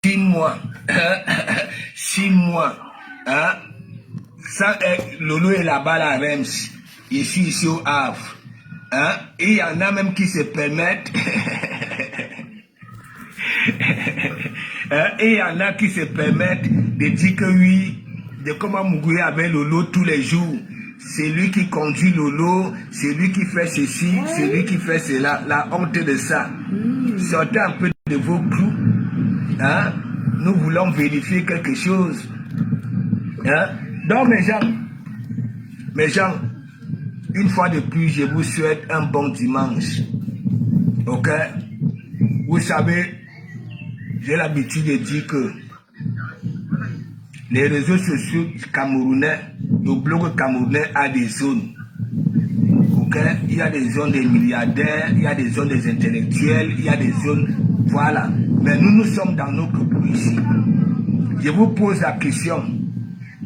6 mois. 6 mois. Hein? Ça, Lolo est là-bas à Reims. Je suis ici au Havre. Hein? Et il y en a même qui se permettent. Et il y en a qui se permettent de dire que oui, de comment Mougouyé avec Lolo tous les jours. C'est lui qui conduit Lolo, c'est lui qui fait ceci, c'est lui qui fait cela. La honte de ça. Sortez un peu de vos clous. Hein? Nous voulons vérifier quelque chose. Hein? Donc mes gens, une fois de plus, je vous souhaite un bon dimanche. Ok? Vous savez, j'ai l'habitude de dire que les réseaux sociaux camerounais, le blog camerounais a des zones. Ok? Il y a des zones des milliardaires, il y a des zones des intellectuels, il y a des zones... Voilà. Mais nous sommes dans nos groupes ici. Je vous pose la question.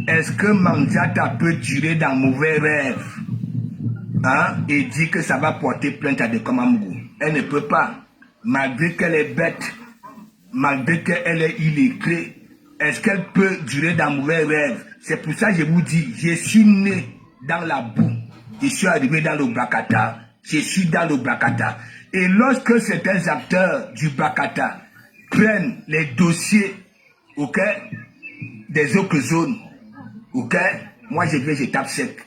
Est-ce que Mandiata peut tirer dans mauvais rêve, hein, et dire que ça va porter plainte à Dekomamugou? Elle ne peut pas. Malgré qu'elle est bête, malgré qu'elle est illettrée, est-ce qu'elle peut durer dans mauvais rêve? C'est pour ça que je vous dis, je suis né dans la boue. Je suis arrivé dans le Brakata. Je suis dans le Brakata. Et lorsque certains acteurs du Brakata prennent les dossiers, ok, des autres zones, ok, moi je tape sec.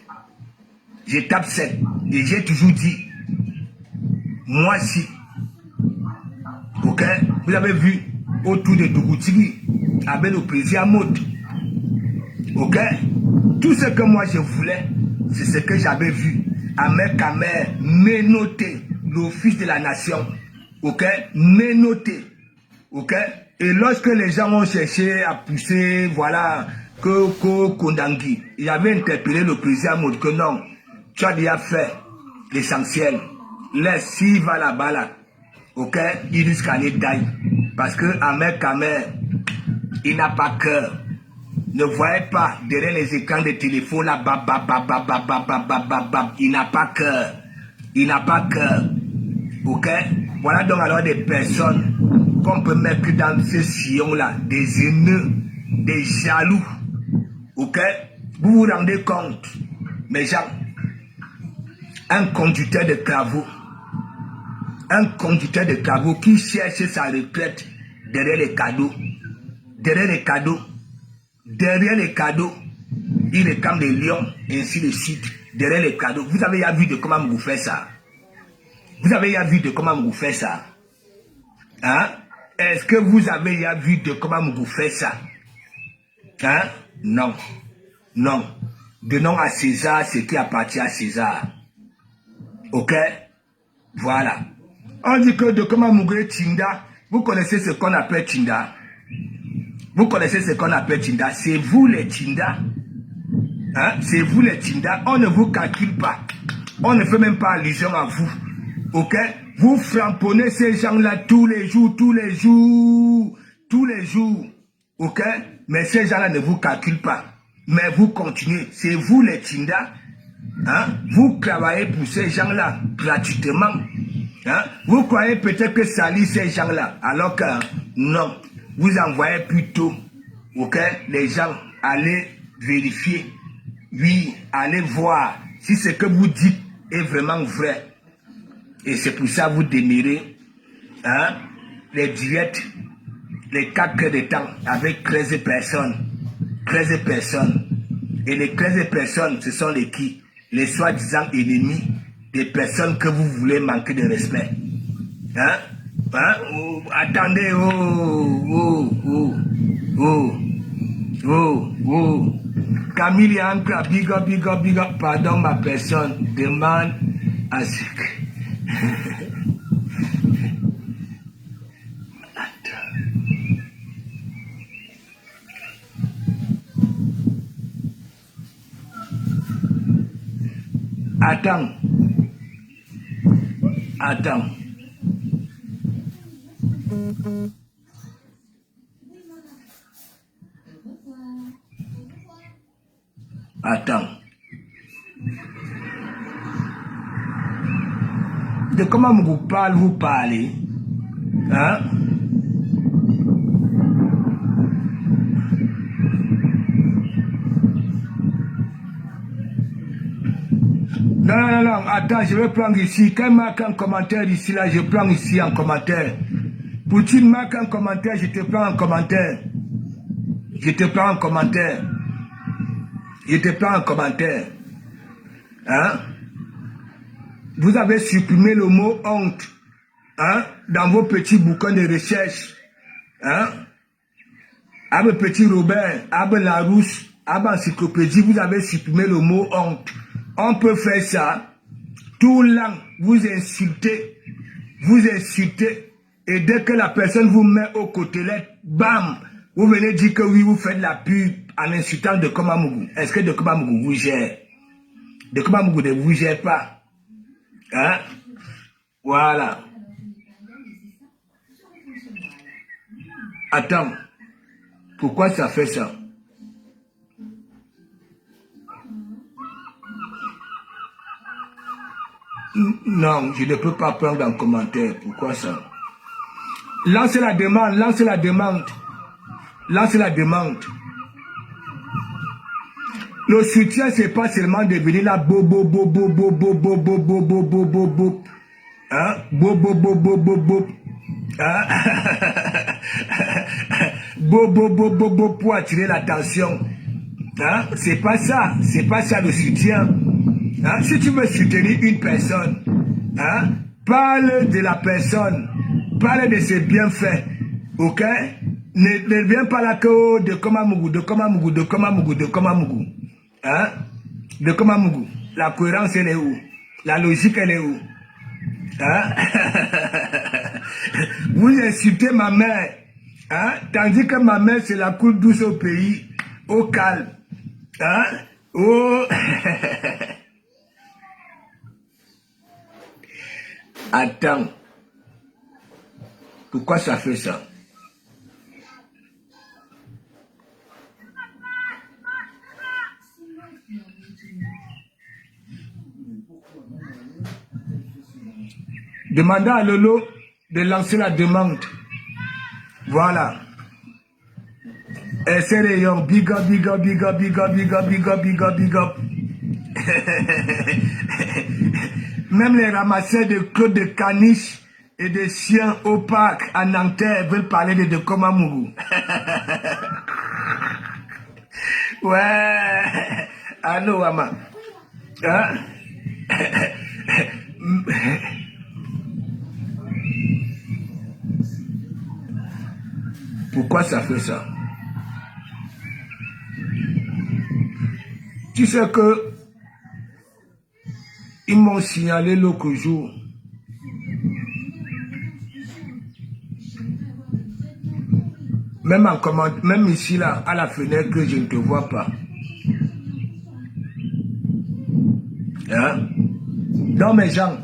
Je tape sec. Et j'ai toujours dit, moi si, ok, vous avez vu autour de Dougoutiri, avec le président Mode, ok, tout ce que moi je voulais, c'est ce que j'avais vu. Ahmed Kamer, menotté, l'office de la nation, ok, menotté, ok. Et lorsque les gens ont cherché à pousser, voilà, que Kondangui, il avait interpellé le président Mode que non, tu as déjà fait l'essentiel. Laisse, s'il va là-bas, là, ok, il risque d'aller d'ailleurs. Parce que Ahmed Kamer, il n'a pas cœur. Ne voyez pas derrière les écrans de téléphone là, il n'a pas cœur. Il n'a pas cœur. Ok? Voilà donc alors des personnes qu'on peut mettre dans ce sillon-là, des haineux, des jaloux. Ok? Vous vous rendez compte, mes gens, un conducteur de travaux qui cherche sa retraite derrière les cadeaux, il réclame des lions, et ainsi de suite, derrière les cadeaux. Vous avez déjà vu de comment vous faites ça? Vous avez déjà vu de comment vous faites ça? Hein? Est-ce que vous avez déjà vu de comment vous faites ça? Hein? Non. Non. Donnons à César ce qui appartient à César. Ok? Voilà. On dit que de comment Mougouyé Tinda, vous connaissez ce qu'on appelle Tinda? Vous connaissez ce qu'on appelle Tinda? C'est vous les Tinda. Hein? C'est vous les Tinda. On ne vous calcule pas. On ne fait même pas allusion à vous. Ok? Vous frapponnez ces gens-là tous les jours. Ok? Mais ces gens-là ne vous calculent pas. Mais vous continuez. C'est vous les Tinda. Hein? Vous travaillez pour ces gens-là gratuitement. Hein? Vous croyez peut-être que ça lit ces gens-là. Alors que non. Vous envoyez plutôt, ok, les gens, allez vérifier, oui, allez voir si ce que vous dites est vraiment vrai. Et c'est pour ça que vous démirez, hein, les diètes, les 4 heures de temps avec 13 personnes. 13 personnes. Et les 13 personnes, ce sont les qui? Les soi-disant ennemis des personnes que vous voulez manquer de respect. Hein? Hein? Oh, attendez, Camille Ankra, big up, pardon ma personne, demande à ce que... Attends. De comment vous parlez? Hein? Non, attends, je vais prendre ici. Quand il marque un commentaire ici, là, je prends ici en commentaire. Poutine marque un commentaire, je te prends en commentaire. Je te prends en commentaire. Je te prends en commentaire. Hein? Vous avez supprimé le mot honte. Hein? Dans vos petits bouquins de recherche. Hein? Avec petit Robert, avec Larousse, avec encyclopédie, vous avez supprimé le mot honte. On peut faire ça. Tout l'an, vous insultez, et dès que la personne vous met aux côtelettes, bam, vous venez dire que oui, vous faites la pub en insultant de Komamougou. Est-ce que de Komamougou vous gère? De Komamougou ne vous gère pas. Hein? Voilà. Attends. Pourquoi ça fait ça? Non, je ne peux pas prendre en commentaire. Pourquoi ça? Lancez la demande, lancez la demande. Lancez la demande. Le soutien, c'est pas seulement de venir là, hein? Hein? Pour attirer l'attention. Hein? C'est pas ça le soutien. Hein? Si tu veux soutenir une personne, hein? Parle de la personne, parle de ses bienfaits, ok? Ne viens pas là que de Komamougou. Hein? De Komamougou. La cohérence, elle est où? La logique, elle est où? Hein? Vous insultez ma mère, hein? Tandis que ma mère, c'est la cour douce au pays, au calme. Hein? Oh. Attends. Pourquoi ça fait ça? Demandez à Lolo de lancer la demande. Voilà. Et c'est rayon. Big up. Même les ramasseurs de Claude de Caniche et des chiens au parc à Nanterre veulent parler de Komamougou. Ouais. Allô, Ama. Hein? Pourquoi ça fait ça? Tu sais que ils m'ont signalé l'autre jour. Même ici, là, à la fenêtre, que je ne te vois pas. Hein? Donc, mes gens,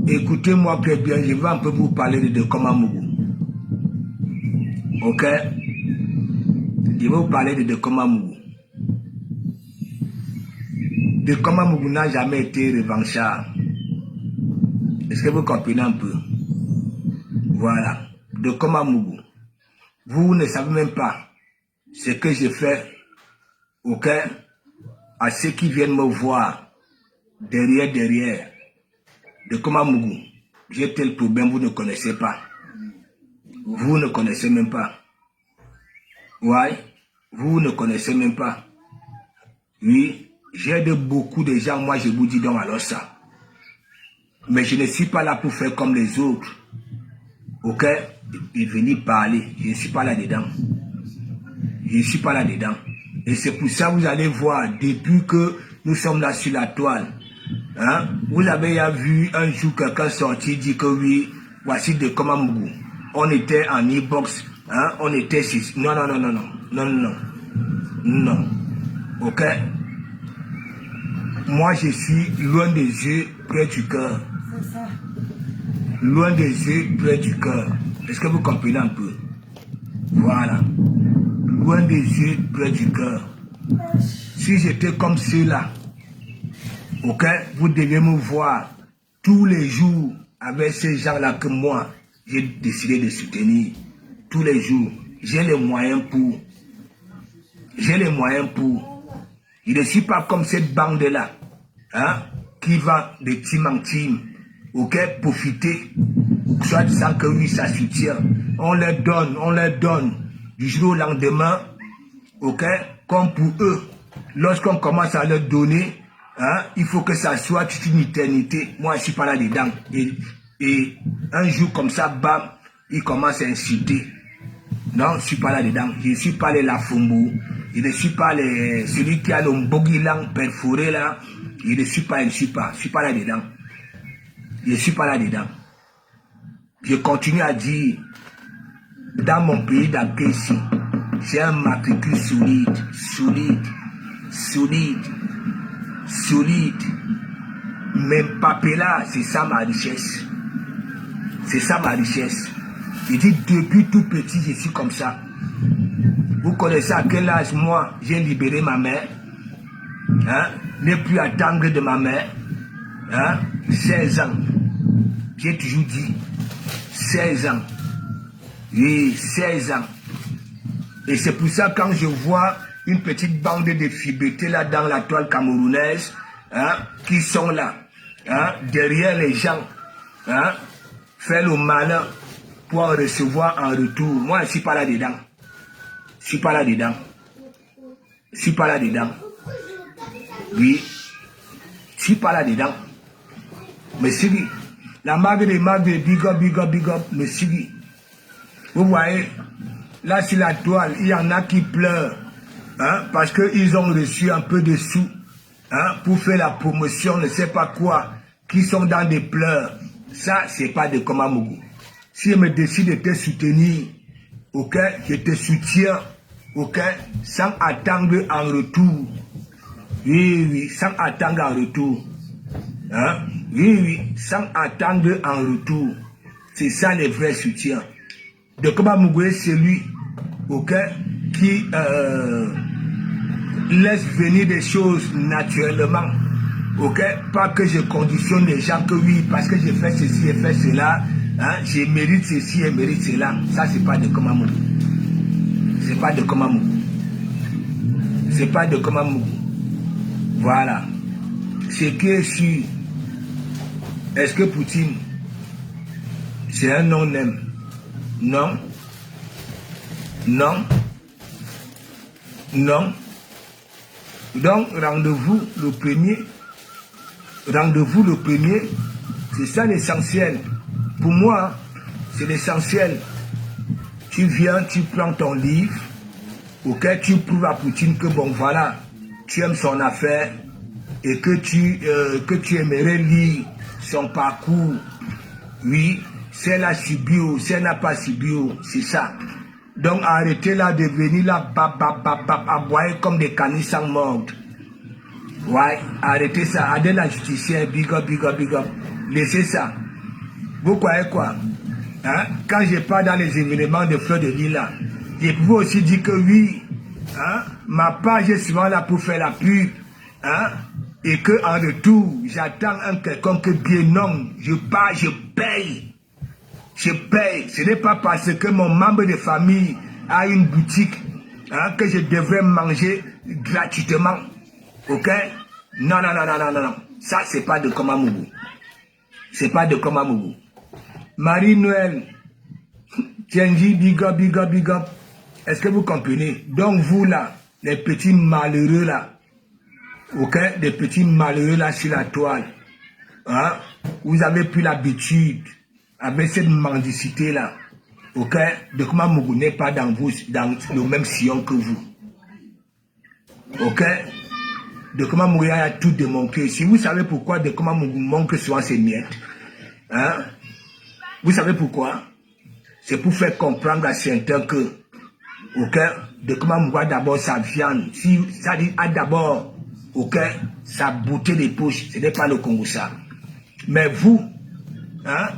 écoutez-moi très bien, je vais un peu vous parler de Komamougou. Ok? Je vais vous parler de Komamougou. De Komamougou n'a jamais été revanchard. Est-ce que vous comprenez un peu? Voilà. De Komamougou. Vous ne savez même pas ce que je fais, ok? À ceux qui viennent me voir derrière. De Komamougou. J'ai tel problème, vous ne connaissez pas. Vous ne connaissez même pas. Ouais, vous ne connaissez même pas. Oui, j'aide beaucoup de gens, moi je vous dis donc alors ça. Mais je ne suis pas là pour faire comme les autres. Ok? Et venir parler. Je ne suis pas là-dedans. Je ne suis pas là-dedans. Et c'est pour ça que vous allez voir, depuis que nous sommes là sur la toile, hein, vous avez vu un jour quelqu'un sorti dit que oui, voici de Komamougou. On était en e-box, hein, on était sur... Non. Ok? Moi, je suis loin des yeux, près du cœur. Loin des yeux, près du cœur. Est-ce que vous comprenez un peu? Voilà. Loin des yeux, près du cœur. Si j'étais comme ceux-là, ok, vous devez me voir tous les jours avec ces gens-là que moi, j'ai décidé de soutenir. Tous les jours. J'ai les moyens pour. Je ne suis pas comme cette bande-là, hein, qui va de team en team, ok, profiter, soit sans que oui, ça soutient. On leur donne, du jour au lendemain, ok, comme pour eux. Lorsqu'on commence à leur donner, hein, il faut que ça soit toute une éternité. Moi, je ne suis pas là-dedans. Et un jour comme ça, bam, il commence à insulter. Non, je ne suis pas là-dedans. Je ne suis pas les Lafumbu. Je ne suis pas celui qui a le Mbogilang perforé là. Je ne suis pas là-dedans. Je ne suis pas là-dedans. Je continue à dire, dans mon pays d'accueil, c'est un matricule solide. Mais Papela, c'est ça ma richesse. C'est ça ma richesse. Je dis depuis tout petit, je suis comme ça. Vous connaissez à quel âge moi j'ai libéré ma mère, hein? Ne plus attendre de ma mère, hein? 16 ans. J'ai toujours dit 16 ans. Oui, 16 ans. Et c'est pour ça quand je vois une petite bande de fibretés là dans la toile camerounaise, hein, qui sont là, hein, derrière les gens, hein, faire le malin pour en recevoir en retour. Moi, je ne suis pas là-dedans. Je ne suis pas là-dedans. Je ne suis pas là-dedans. Oui. Je ne suis pas là-dedans. Mais si, la marque de big up, mais si. Vous voyez, là sur la toile, il y en a qui pleurent, hein, parce qu'ils ont reçu un peu de sous, hein, pour faire la promotion, ne sais pas quoi, qui sont dans des pleurs. Ça, c'est pas de Komamougou. Si je me décide de te soutenir, ok, je te soutiens, ok, sans attendre en retour. Oui, sans attendre en retour. Hein? Oui, sans attendre en retour. C'est ça le vrai soutien. De Komamougou, c'est lui, ok, qui laisse venir des choses naturellement. Ok, pas que je conditionne les gens que oui, parce que j'ai fait ceci, j'ai fait cela, hein, je mérite ceci et mérite cela. Ça, c'est pas de Komamougou. C'est pas de Komamougou. C'est pas de Komamougou. Voilà. Ce qui est sûr, est-ce que Poutine, c'est un non-aime? Non. Non. Non. Donc, rendez-vous le premier. Rendez-vous le premier, c'est ça l'essentiel. Pour moi, c'est l'essentiel. Tu viens, tu prends ton livre, ok, tu prouves à Poutine que bon voilà, tu aimes son affaire et que tu aimerais lire son parcours. Oui, si elle a subi ou si elle n'a pas subi, c'est ça. Donc arrêtez là de venir là, aboyer comme des canis sans mordre. Ouais, arrêtez ça. Adèle la justicière, big up. Laissez ça. Vous croyez quoi? Hein? Quand je pars dans les événements de Fleur de Lys là, je peux aussi dire que oui, hein? Ma page est souvent là pour faire la pub, hein? Et que en retour, j'attends un quelconque bien. Non, je pars, je paye. Je paye. Ce n'est pas parce que mon membre de famille a une boutique, hein, que je devrais manger gratuitement. Ok? Non. Ça, c'est pas de Komamougou. C'est pas de Komamougou. Marie-Noël, Tienji, big up. Est-ce que vous comprenez? Donc, vous là, les petits malheureux là, ok? Les petits malheureux là sur la toile, hein? Vous avez pris l'habitude, avec cette mendicité là, ok? De Komamougou n'est pas dans le même sillon que vous. Ok? De Komamougou a tout démontré. Si vous savez pourquoi de Komamougou manque souvent ses miettes, hein? Vous savez pourquoi? C'est pour faire comprendre à certains que, ok, de Komamougou a d'abord sa viande. Si ça dit a d'abord, ok, sa beauté des poches, ce n'est pas le Congo ça. Mais vous, hein,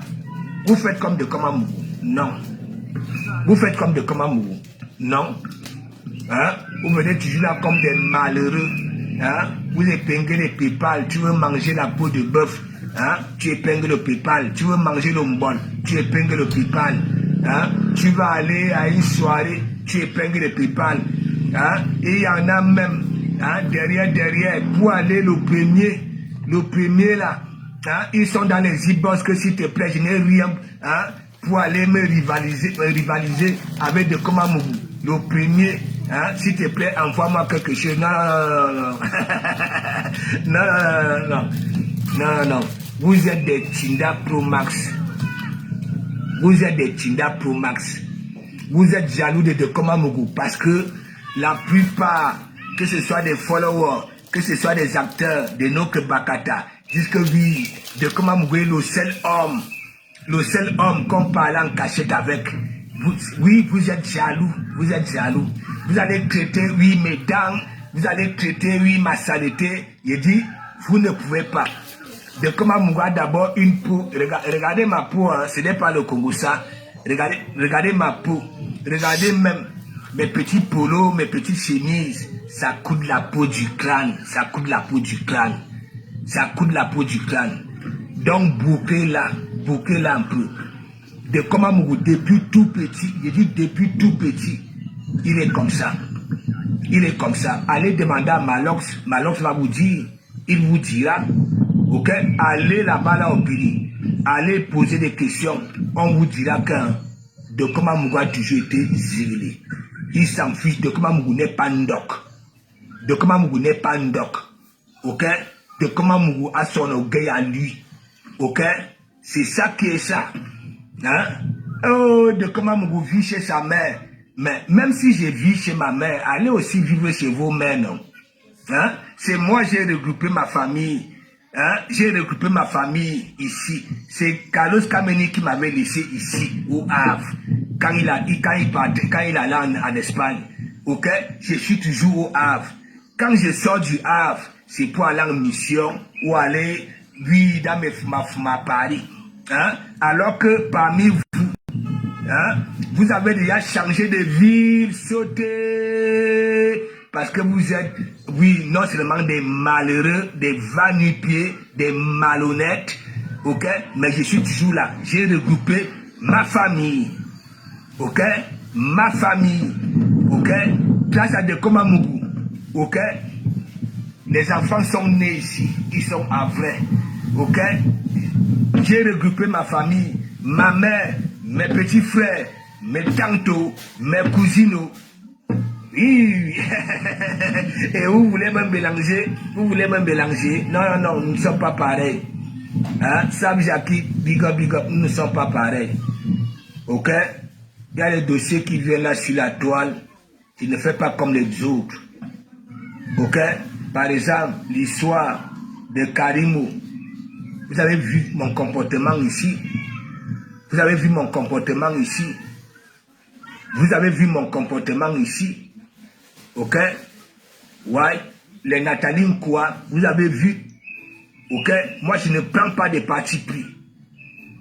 vous faites comme de Komamougou. Non. Vous faites comme de Komamougou. Non. Hein? Vous venez toujours là comme des malheureux. Hein? Vous épinglez les PayPal, tu veux manger la peau de bœuf, hein? Tu épingles le PayPal, tu veux manger le mbon, tu épingles le PayPal, hein? Tu vas aller à une soirée, tu épingles le PayPal, hein? Et il y en a même hein, derrière, pour aller le premier là, hein, ils sont dans les e-boss que s'il te plaît, je n'ai rien, hein, pour aller me rivaliser avec de Komamougou. Le premier, hein, s'il te plaît, envoie-moi quelque chose. Non. Vous êtes des Tinda Pro Max. Vous êtes des Tinda Pro Max. Vous êtes jaloux de Komamougou parce que la plupart, que ce soit des followers, que ce soit des acteurs de Noke Bakata, disent que oui, de Komamougou est le seul homme qu'on parle en cachette avec. Oui, vous êtes jaloux. Vous allez traiter, oui, mes dents, vous allez traiter, oui, ma saleté. Il dit, vous ne pouvez pas. De Komamougou a d'abord une peau. Regardez ma peau, hein, ce n'est pas le Congo ça. Regardez ma peau. Regardez même mes petits polos, mes petites chemises. Ça coûte la peau du crâne. Donc bouquez-la un peu. De Komamougou, depuis tout petit, je dis depuis tout petit, il est comme ça. Allez demander à Malox va vous dire, il vous dira, ok, allez là-bas là au Bini, allez poser des questions, on vous dira que de Komamougou a toujours été zélé. Il s'en fiche, de Komamougou n'est pas Ndok. Ok, de Komamougou a son orgueil à lui. Ok, c'est ça qui est ça. Hein? Oh, de Komamougou vit chez sa mère. Mais même si je vis chez ma mère, allez aussi vivre chez vos mères, non? Hein? C'est moi, j'ai regroupé ma famille. Hein? J'ai regroupé ma famille ici. C'est Carlos Kameni qui m'avait laissé ici, au Havre. Quand il allait en Espagne. Ok? Je suis toujours au Havre. Quand je sors du Havre, c'est pour aller en mission ou aller, oui, dans ma Paris. Hein? Alors que parmi vous, hein, vous avez déjà changé de ville, sauté, parce que vous êtes, oui, non seulement des malheureux, des va-nu-pieds, des malhonnêtes, ok, mais je suis toujours là. J'ai regroupé ma famille, ok, grâce à de Komamougou, ok. Les enfants sont nés ici, ils sont à vrai, ok. J'ai regroupé ma famille, ma mère, mes petits frères, mes tantos, mes cousines. Oui. Et vous voulez me mélanger? Non, nous ne sommes pas pareils. Hein? Sam Jackie, big up, nous ne sommes pas pareils. Ok? Il y a les dossiers qui viennent là sur la toile. Il ne fait pas comme les autres. Ok? Par exemple, l'histoire de Karimou. Vous avez vu mon comportement ici. Ok? Ouais. Les Nathalie quoi? Vous avez vu? Ok? Moi, je ne prends pas de parti pris.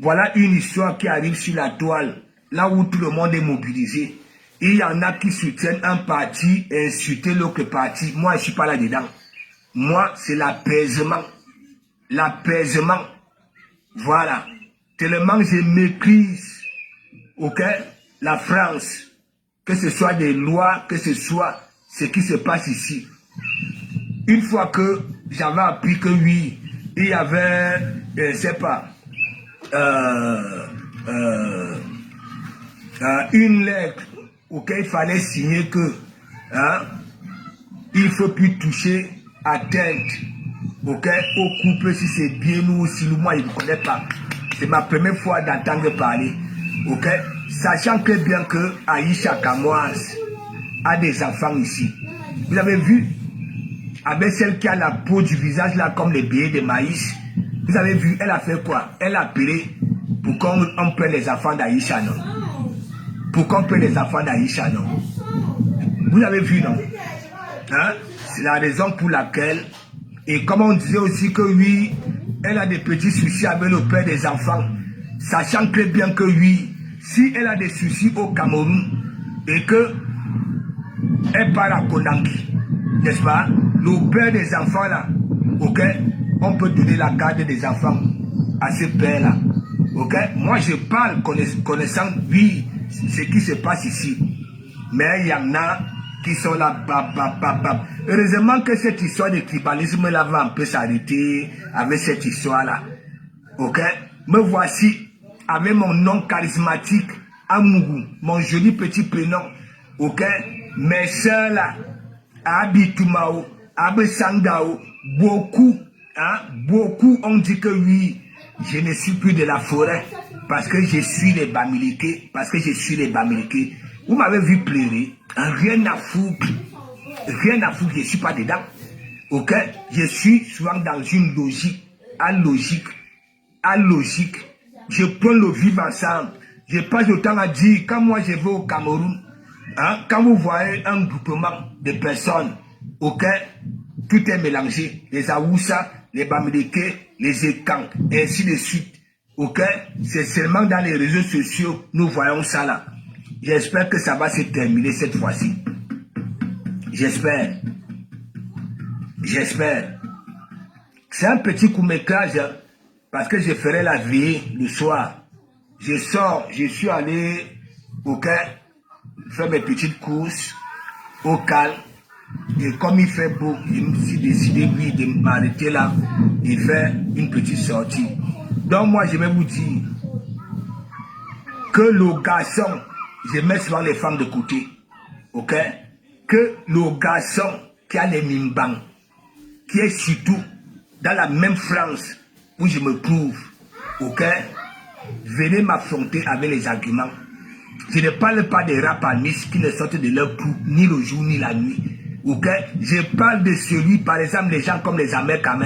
Voilà une histoire qui arrive sur la toile. Là où tout le monde est mobilisé. Il y en a qui soutiennent un parti et insultent l'autre parti. Moi, je ne suis pas là-dedans. Moi, c'est l'apaisement. Voilà. Tellement je maîtrise, ok, la France, que ce soit des lois, que ce soit ce qui se passe ici. Une fois que j'avais appris que oui, il y avait, je ne sais pas, une lettre auquel il fallait signer que, hein, il ne faut plus toucher atteinte, ok, au couple si c'est bien ou si moi il ne connaît pas. C'est ma première fois d'entendre parler, ok, sachant que bien que Aïcha Kamoise a des enfants ici. Vous avez vu, avec celle qui a la peau du visage là comme les billets de maïs, vous avez vu, elle a fait quoi? Elle a appelé pour qu'on prenne les enfants d'Aïcha, non? Pour qu'on prenne les enfants d'Aïcha, non? Vous avez vu, non? Hein? C'est la raison pour laquelle, et comme on disait aussi que oui, elle a des petits soucis avec le père des enfants, sachant très bien que oui, si elle a des soucis au Cameroun et que elle part à Konangi, n'est-ce pas? Le père des enfants là, ok, on peut donner la garde des enfants à ce père là, ok. Moi je parle connaissant oui ce qui se passe ici, mais il y en a qui sont là, Heureusement que cette histoire de tribalisme là va un peu s'arrêter avec cette histoire là. Ok? Me voici avec mon nom charismatique, Amougou, mon joli petit prénom. Ok? Mes soeurs là, Abitumao, Abesangao, beaucoup, hein, beaucoup ont dit que oui, je ne suis plus de la forêt parce que je suis les Bamileke, Vous m'avez vu pleurer, rien à foutre, je ne suis pas dedans. Ok? Je suis souvent dans une logique, logique. Je prends le vivre ensemble. Je passe le temps à dire, quand moi je vais au Cameroun, hein, quand vous voyez un groupement de personnes, ok, tout est mélangé. Les Aoussa, les Bamileke, les Ekang, et ainsi de suite. Ok, c'est seulement dans les réseaux sociaux, nous voyons ça là. J'espère que ça va se terminer cette fois-ci. J'espère. C'est un petit court-métrage, hein, parce que je ferai la veille le soir. Je sors, je suis allé, ok, faire mes petites courses au calme. Et comme il fait beau, je me suis décidé, oui, de m'arrêter là et faire une petite sortie. Donc moi, je vais vous dire que le garçon, je mets souvent les femmes de côté, ok, que le garçon qui a les mimbang, qui est surtout dans la même France où je me trouve, ok, venez m'affronter avec les arguments. Je ne parle pas des rapanistes qui ne sortent de leur trou ni le jour ni la nuit. Ok? Je parle de celui, par exemple, les gens comme les Américains.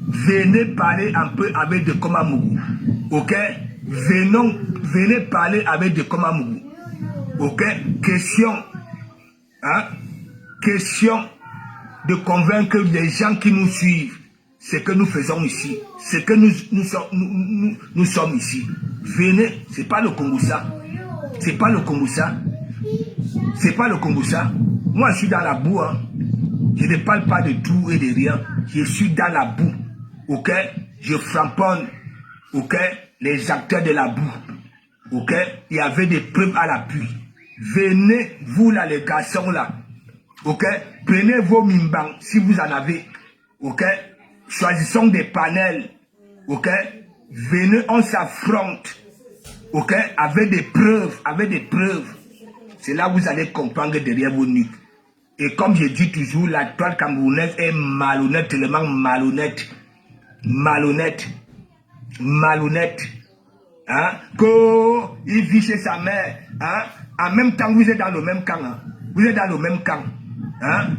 Venez parler un peu avec de Komamougou. Ok? Venez parler avec de Komamougou. Ok? Question. Hein? Question de convaincre les gens qui nous suivent. Ce que nous faisons ici. Ce que nous sommes ici. Venez. C'est pas le Congo-ça. C'est pas le Congo-ça. C'est pas le Congo-ça. Moi, je suis dans la boue. Hein. Je ne parle pas de tout et de rien. Je suis dans la boue. Ok? Je framponne. Ok? Les acteurs de la boue. Ok? Il y avait des preuves à l'appui. Venez, vous là, les garçons là. Ok? Prenez vos mimbang si vous en avez. Ok? Choisissons des panels. Ok? Venez, on s'affronte. Ok, avec des preuves, c'est là que vous allez comprendre derrière vos nuques. Et comme je dis toujours, la toile camerounaise est malhonnête, tellement malhonnête. Hein, qu'il vit chez sa mère. Hein, en même temps, vous êtes dans le même camp. Hein. Hein,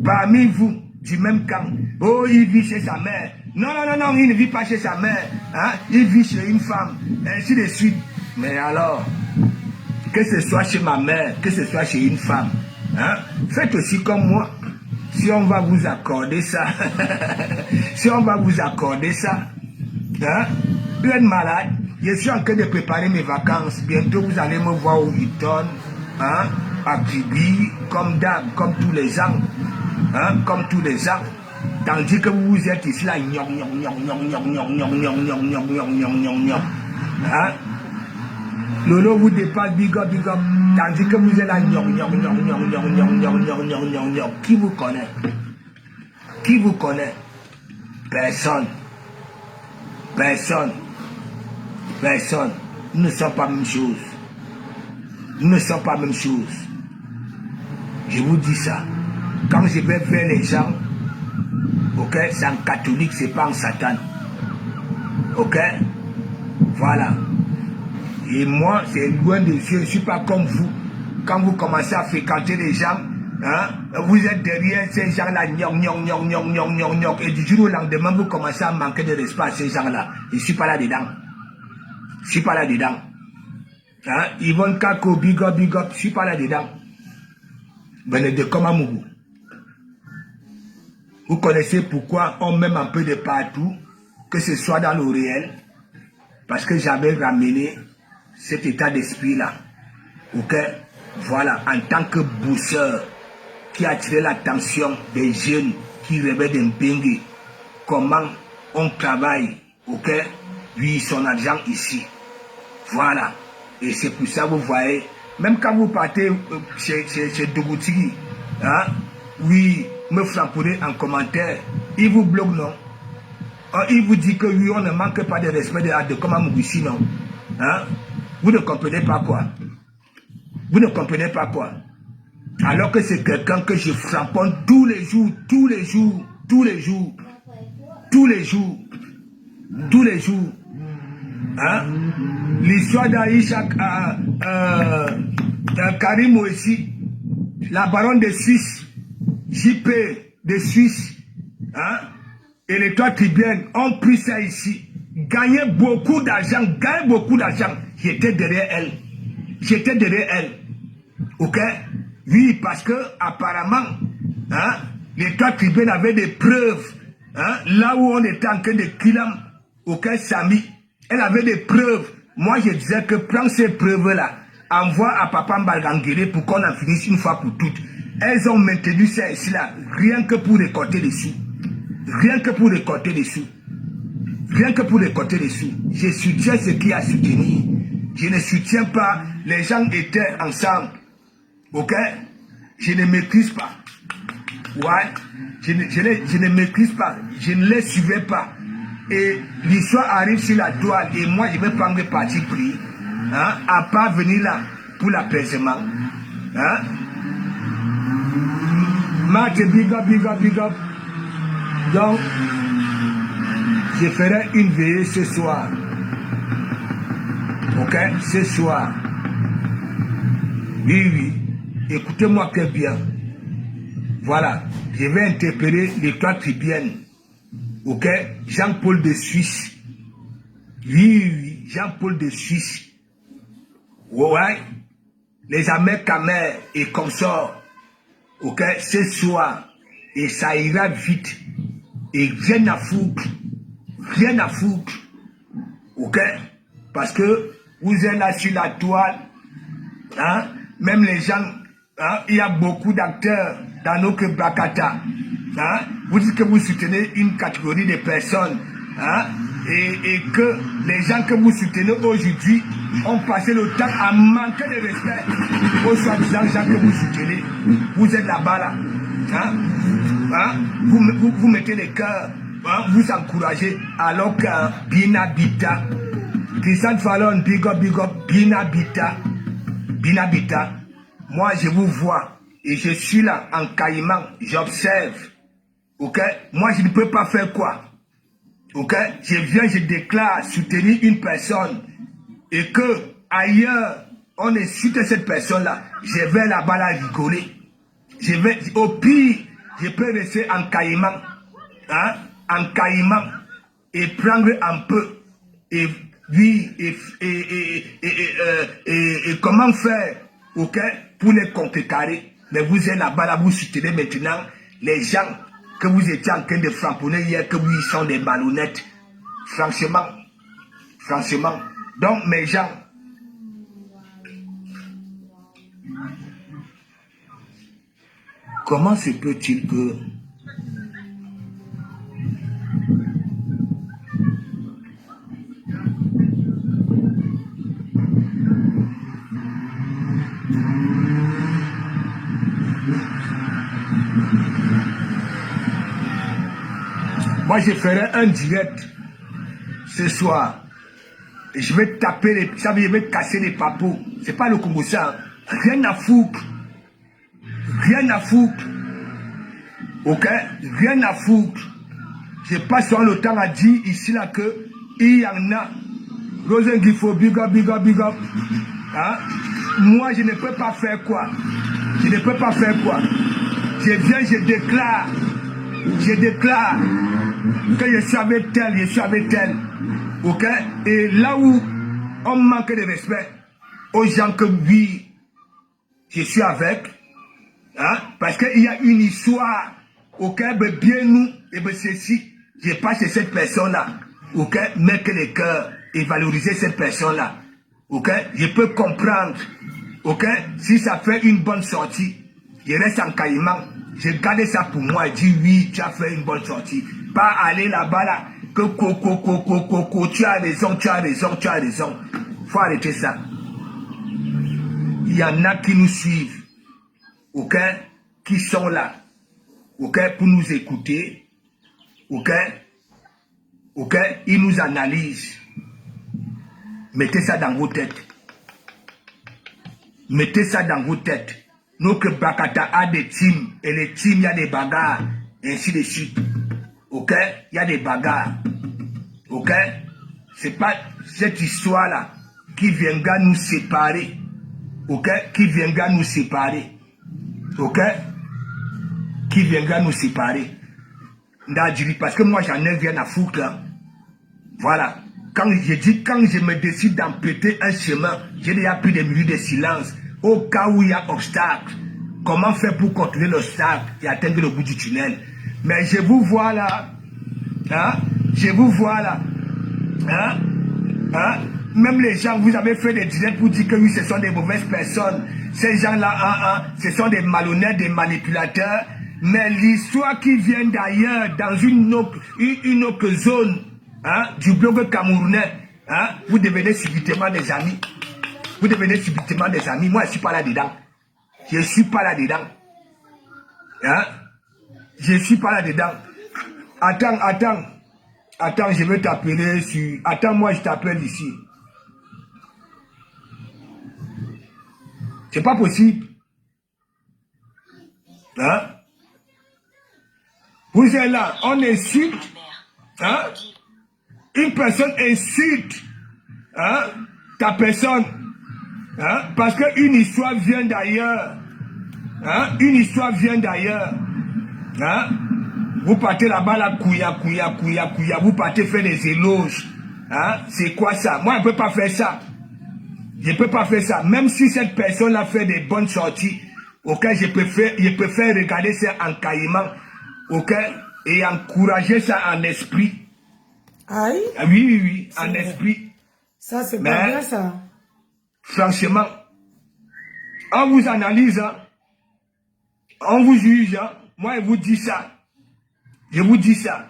parmi vous, du même camp. Oh, il vit chez sa mère. Non, il ne vit pas chez sa mère. Hein, il vit chez une femme. Ainsi de suite. Mais alors, que ce soit chez ma mère, que ce soit chez une femme, hein, faites aussi comme moi. Si on va vous accorder ça, hein, vous êtes malade, je suis en train de préparer mes vacances. Bientôt, vous allez me voir au Hilton, hein, à Kribi, comme d'hab, comme tous les ans. Hein, comme tous les ans. Tandis que vous êtes ici là, hein? Lolo vous dépasse, big up. Tandis que vous êtes là, Qui vous connaît? Personne. Nous ne sommes pas même chose. Je vous dis ça. Quand je vais vers les gens, ok, c'est en catholique, c'est pas en Satan. Ok? Voilà. Et moi, c'est loin de Dieu, je ne suis pas comme vous. Quand vous commencez à fréquenter les gens, hein, vous êtes derrière ces gens-là, et du jour au lendemain, vous commencez à manquer de respect à ces gens-là. Je ne suis pas là-dedans. Hein, Yvonne Kako, big up, je ne suis pas là-dedans. Venez de Komamougou. Vous connaissez pourquoi on m'aime un peu de partout, que ce soit dans le réel, parce que j'avais ramené cet état d'esprit-là. Ok? Voilà, en tant que bousseur qui a attiré l'attention des jeunes qui rêvaient d'un bengue, comment on travaille, ok? Lui, son argent ici. Voilà. Et c'est pour ça que vous voyez, même quand vous partez chez Dogoutigi, hein, oui, me frapperez en commentaire, il vous bloque, non? Il vous dit que oui, on ne manque pas de respect de comment Mougouchi, non? Hein? Vous ne comprenez pas quoi? Vous ne comprenez pas quoi? Alors que c'est quelqu'un que je frapponne tous les jours, tous les jours, tous les jours, tous les jours, tous les jours. Hein? L'histoire d'Aïcha Karim aussi, la baronne de Suisse, JP de Suisse, hein? Et les trois tribunes ont pris ça ici, gagné beaucoup d'argent, J'étais derrière elle. J'étais derrière elle. Ok? Oui, parce que apparemment, hein, les trois tribunes avaient des preuves. Hein, là où on était en train de Kilam, ok, Sami, elle avait des preuves. Moi, je disais que prends ces preuves-là, envoie à Papa Mbalgangere pour qu'on en finisse une fois pour toutes. Elles ont maintenu ça ici-là, rien que pour récolter des sous. Rien que pour récolter des sous. Rien que pour récolter des sous. Je soutiens ce qui a soutenu. Je ne soutiens pas. Les gens étaient ensemble. Ok? Je ne maîtrise pas. Ouais? Je ne maîtrise pas. Je ne les suivais pas. Et l'histoire arrive sur la toile. Et moi, je vais prendre parti pris. Hein? À pas venir là pour l'apaisement. Hein? Marthe, big up, big up, big up. Donc, je ferai une veillée ce soir. Ok? Ce soir. Oui, oui. Écoutez-moi très bien. Voilà. Je vais interpeller les trois tribunes. Ok? Jean-Paul de Suisse. Oui, oui. Jean-Paul de Suisse. Ouais. Les Amers Kamer et consorts. Ok? Ce soir. Et ça ira vite. Et rien à foutre. Rien à foutre. Ok? Parce que vous êtes là sur la toile. Hein? Même les gens, hein? Il y a beaucoup d'acteurs dans nos Brakata. Hein? Vous dites que vous soutenez une catégorie de personnes. Hein? Et que les gens que vous soutenez aujourd'hui ont passé le temps à manquer de respect aux soi-disant gens que vous soutenez. Vous êtes là-bas là. Hein? Hein? Vous mettez les cœurs, hein? Vous encouragez, alors que Binabita, Christian Fallon, big up, Binabita, moi je vous vois et je suis là en caïman, j'observe. Ok? Moi je ne peux pas faire quoi? Ok? Je viens, je déclare soutenir une personne et que ailleurs on insulte cette personne-là, je vais là-bas la rigoler. Je vais, au pire, je peux rester en caïman, hein, en caïman, et prendre un peu, et oui, et comment faire, ok, pour les contrecarrer. Mais vous êtes là-bas, là, vous soutenez maintenant les gens que vous étiez en train de frapponner hier, que vous ils sont des malhonnêtes. Franchement, franchement. Donc, mes gens, comment se peut-il que moi je ferai un direct ce soir et je vais taper les, ça veut dire, je vais casser les papous. C'est pas le Congo ça, rien à foutre, rien à foutre. Ok, rien à foutre. Je passe sur le temps à dire ici là que il y en a. Rosengifo, big up, big up, big up. Hein? Moi je ne peux pas faire quoi? Je ne peux pas faire quoi? Je viens, je déclare que je suis avec tel, je suis avec tel. Ok? Et là où on manque de respect aux gens que oui, je suis avec, hein? Parce qu'il y a une histoire, ok? Bien nous, et bien ceci, je passe chez cette personne-là, ok? Mettre les cœurs et valoriser cette personne-là, ok? Je peux comprendre, ok? Si ça fait une bonne sortie, je reste en caïman. Je garde ça pour moi et dis oui, tu as fait une bonne sortie. Pas aller là-bas là, que tu as raison, tu as raison, tu as raison. Faut arrêter ça. Il y en a qui nous suivent, ok? qui sont là, ok, pour nous écouter, ok, ok, ils nous analysent. Mettez ça dans vos têtes. Mettez ça dans vos têtes. Nous que Bakata a des teams, et les teams, il y a des bagarres, et ainsi de suite. Ok? Il y a des bagarres. Ok? C'est pas cette histoire-là qui viendra nous séparer. Ok? Qui viendra nous séparer. Ok? Qui viendra nous séparer. Parce que moi, j'en ai rien à foutre. Hein. Voilà. Quand je me décide d'emprunter un chemin, j'ai déjà pris des minutes de silence. Au cas où il y a obstacle, comment faire pour contrôler l'obstacle et atteindre le bout du tunnel? Mais je vous vois là, hein? Je vous vois là, hein? Hein? Même les gens, vous avez fait des directs pour dire que oui, ce sont des mauvaises personnes. Ces gens-là, ce sont des malhonnêtes, des manipulateurs. Mais l'histoire qui vient d'ailleurs, dans une autre zone, hein, du blog camerounais, hein, vous devenez subitement des amis. Vous devenez subitement des amis. Moi, je ne suis pas là-dedans. Je ne suis pas là-dedans. Hein? Je ne suis pas là-dedans. Attends, je vais t'appeler sur... Attends, moi, je t'appelle ici. C'est pas possible. Hein? Vous êtes là, on insulte. Hein? Une personne insulte, hein, ta personne. Hein? Parce qu'une histoire vient d'ailleurs. Hein? Une histoire vient d'ailleurs. Hein? Vous partez là-bas, là, couilla. Vous partez faire des éloges. Hein? C'est quoi ça? Moi, je ne peux pas faire ça. Je ne peux pas faire ça. Même si cette personne a fait des bonnes sorties, ok, je préfère regarder ça en caïman, ok, et encourager ça en esprit. Aïe? Oui, en esprit. Ça, c'est pas bien, ça. Franchement, on vous analyse, hein, on vous juge, hein, moi, je vous dis ça. Je vous dis ça.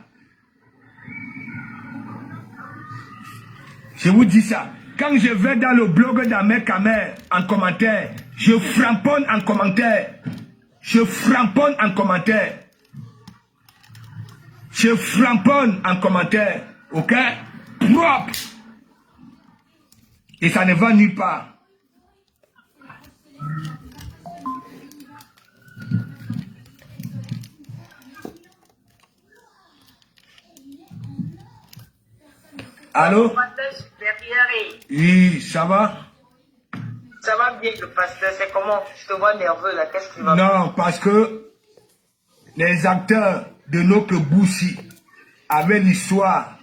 Je vous dis ça. Quand je vais dans le blog d'Ahmed Kamer en commentaire, je framponne en commentaire. Je framponne en commentaire. Je framponne en commentaire. Ok? Propre. Et ça ne va nulle part. Allô? Oui, ça va? Ça va bien, le pasteur. C'est comment? Je te vois nerveux là. Qu'est-ce qui va? Non, parce que les acteurs de notre Boussi avaient l'histoire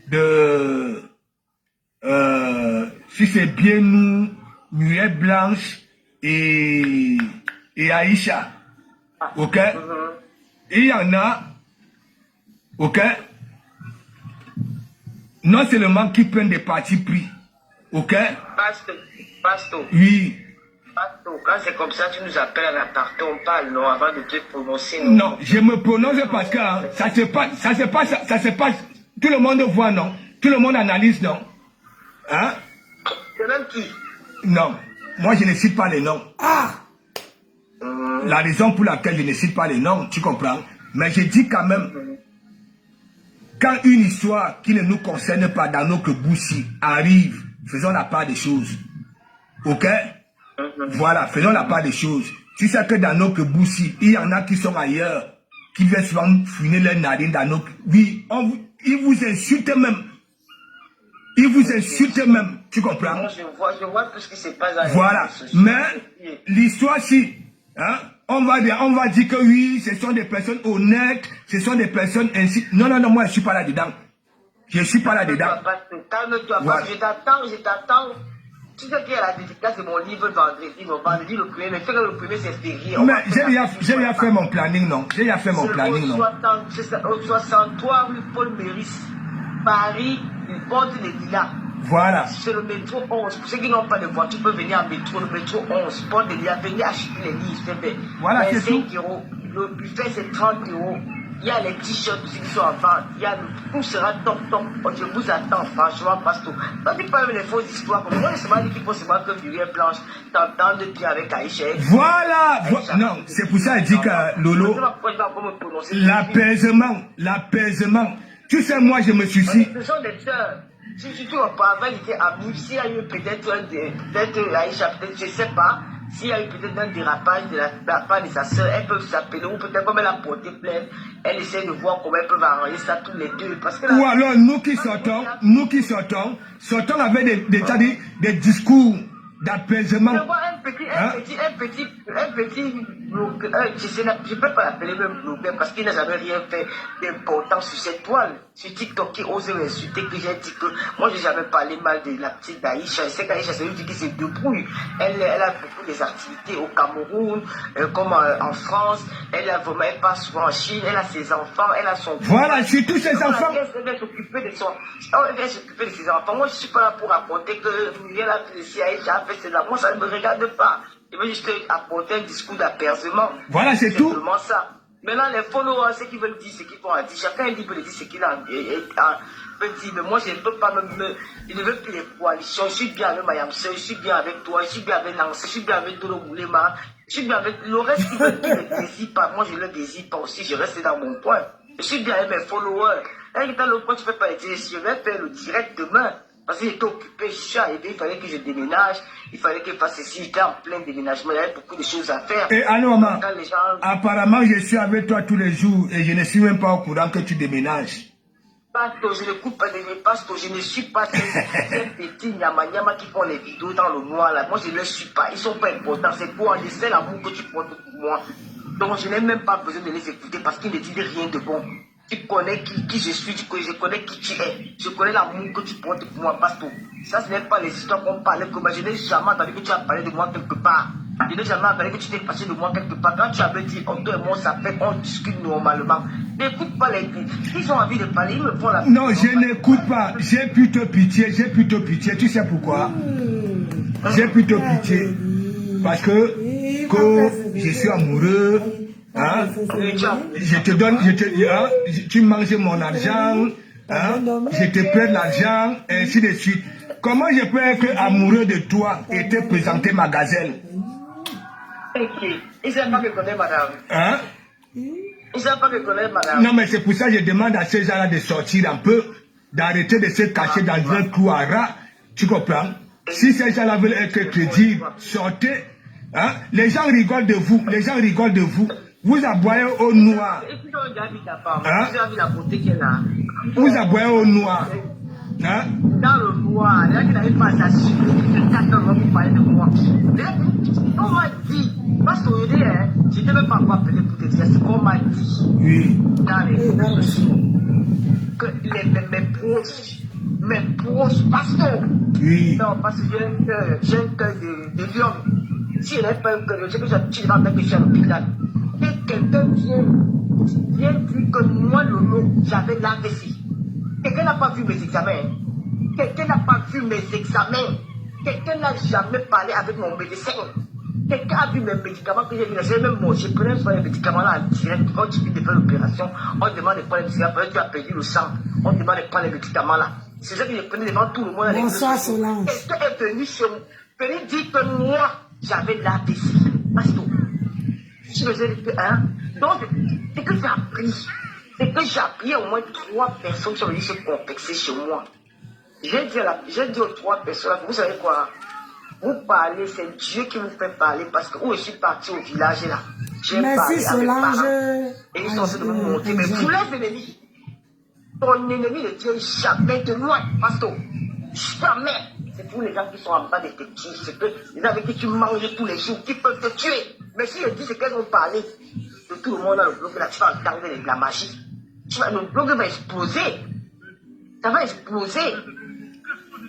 de... si c'est bien nous, Muette Blanche et Aïcha. Ok? Et il y en a, ok? Non seulement qui prennent des partis pris, ok? Pasteur. Oui. Pasteur, quand c'est comme ça, tu nous appelles à la partie, on parle, non, avant de te prononcer, non? Non, je me prononce parce que hein, ça se passe, tout le monde voit, non? Tout le monde analyse, non? Hein? C'est même qui? Non, moi je ne cite pas les noms. Ah! La raison pour laquelle je ne cite pas les noms, tu comprends? Mais je dis quand même, quand une histoire qui ne nous concerne pas dans notre Boussi arrive, faisons la part des choses. Ok? Voilà, faisons la part des choses. Tu sais que dans notre Boussi, il y en a qui sont ailleurs, qui viennent souvent fumer leur narine dans notre... Oui, ils vous insultent même. Ils vous insultent même. Tu comprends? Moi, je vois tout ce qui se passe dans voilà. Mais l'histoire, si... Hein, on va dire que oui, ce sont des personnes honnêtes, ce sont des personnes ainsi... Non, moi je ne suis pas là-dedans. Je ne suis pas là-dedans. Calme-toi, voilà. Je t'attends. Tu sais qu'il y a la dédicace de mon livre vendredi le premier, mais fais que le premier c'est férié. Mais j'ai déjà fait mon planning, non? J'ai déjà fait mon planning, non? Au 63 rue Paul Méris, Paris, une porte des Lilas. Voilà. C'est le métro 11. Pour ceux qui n'ont pas de voiture, peuvent venir en métro, le métro 11, porte des Lilas, venir acheter les livres. Voilà, c'est tout. 5 €. Le buffet c'est 30 €. Il y a les t-shirts aussi qui sont en vente. Il y a tout sera top. Je vous attends, franchement, Pasto. Quand tu parles des fausses histoires, comme moi, je me dis qu'il faut seulement que Muriel Blanche t'entende bien avec Aïcha. Voilà. Non, c'est pour ça que je dis que Lolo, l'apaisement. Tu sais, moi, je me soucie. Ce sont des sœurs. Si tu auparavant, ils étaient amis, s'il y a eu peut-être Aïcha, peut-être, je ne sais pas. S'il y a eu peut-être un dérapage de la part de sa soeur, elles peuvent s'appeler, ou peut-être comme elle a porté plainte, elle essaie de voir comment elles peuvent arranger ça tous les deux. Parce que ou alors nous qui sortons avec des discours d'apaisement. Je vois un petit, je ne peux pas l'appeler même blogueur parce qu'il n'a jamais rien fait d'important sur cette toile. Sur TikTok, qui ose m'insulter, que j'ai dit que moi, je n'ai jamais parlé mal de la petite d'Aïcha. Je sais qu'Aïcha, c'est une fille qui se débrouille. Elle a beaucoup des activités au Cameroun, comme en France. Elle passe souvent en Chine, elle a ses enfants, elle a son... Voilà, sur tous ses enfants. Elle va s'occuper de ses enfants. Moi, je ne suis pas là pour raconter que Muriel a fait ici, Aïcha a fait cela. Moi, ça ne me regarde pas. Je veux juste apporter un discours d'apaisement. Voilà, c'est tout. C'est seulement ça. Maintenant, les followers, ceux qui veulent dire ce qu'ils vont dire, chacun est libre de dire ce qu'il a veut dire. Mais moi, je ne peux pas je ne veux plus les coalitions. Je suis bien avec Mayamse, je suis bien avec toi, je suis bien avec Nancy, je suis bien avec Dolo Boulema, je suis bien avec le reste qui ne le désire pas. Moi, je ne le désire pas aussi, je reste dans mon coin. Je suis bien avec mes followers. Et dans le point, tu ne peux pas dire, je vais faire le direct demain. Parce que j'étais occupé, je suis arrivé, il fallait que je déménage, il fallait que je fasse ceci, j'étais en plein déménagement, il y avait beaucoup de choses à faire. Et alors, maman, apparemment, je suis avec toi tous les jours et je ne suis même pas au courant que tu déménages. Pasto, je ne coupe pas de mes pastos, je ne suis pas ces petits nyama qui font les vidéos dans le noir là. Moi, je ne les suis pas, ils ne sont pas importants, c'est pour je sais l'amour que tu portes pour moi. Donc, je n'ai même pas besoin de les écouter parce qu'ils ne disent rien de bon. Tu connais qui je suis, je connais qui tu es, je connais l'amour que tu portes pour moi, Pasto. Ça, ce n'est pas les histoires qu'on parlait que moi. Je n'ai jamais entendu que tu as parlé de moi quelque part. Je n'ai jamais entendu que tu t'es fâché de moi quelque part. Quand tu avais dit, toi et moi, ça fait, on discute normalement. N'écoute pas les filles. Ils ont envie de parler, ils me font la... Non, je n'écoute pas. J'ai plutôt pitié, j'ai plutôt pitié. Tu sais pourquoi? J'ai plutôt pitié. Parce que je suis amoureux. Hein? Je te donne, tu manges mon argent, hein? Je te prête l'argent, ainsi de suite. Comment je peux être amoureux de toi et te présenter ma gazelle? Ok, ils ne savent pas que je connais madame. Hein? Ils ne savent pas que je connais madame. Non, mais c'est pour ça que je demande à ces gens-là de sortir un peu, d'arrêter de se cacher dans un trou à rat. Tu comprends? Si ces gens-là veulent être crédibles, sortez. Hein? Les gens rigolent de vous, les gens rigolent de vous. Vous aboyez au noir. Hein? Vous aboyez au noir. Hein? Dans le noir, il y a qui n'arrive pas à s'assurer que vous parlez de moi. On m'a dit, parce qu'aujourd'hui, je ne t'ai même pas appelé pour te dire ce qu'on m'a dit. Oui. Dans les que mes proches pasteurs. Oui. Non, parce que j'ai un cœur de lion. Si je n'ai pas un cœur de lion, c'est que je vais mettre chez l'hôpital. Et quelqu'un vient dire que moi, Lolo, j'avais la vessie. Quelqu'un n'a pas vu mes examens. Quelqu'un n'a pas vu mes examens. Quelqu'un n'a jamais parlé avec mon médecin. Quelqu'un a vu mes médicaments que j'ai vu. J'ai même moi, je prenais les médicaments là en direct. Quand tu viens de faire l'opération, on demande de prendre les médicaments. Tu as perdu le sang. On demande de prendre les médicaments là. C'est ça que je prenais devant tout le monde. Bonsoir Solange. Quelqu'un est venu chez moi, venu dire que moi, j'avais la vessie. Parce que je faisais les hein. Donc, c'est que j'ai appris. C'est que j'ai appris au moins 3 personnes qui ont se complexer chez moi. J'ai dit aux 3 personnes, vous savez quoi? Vous parlez, c'est Dieu qui vous fait parler parce que où je suis parti au village là. Merci Solange. Et ils sont en train de me monter. Mais tous les ennemis, ton ennemi ne tient jamais de loin, pasteur. Jamais. C'est pour les gens qui sont en bas de tes pieds. C'est que les gens avec qui tu manges tous les jours, qui peuvent te tuer. Mais si je dis ce qu'elles ont parlé, de tout le monde dans le blog, là, tu vas entendre de la magie. Le blog va exploser. Ça va exploser.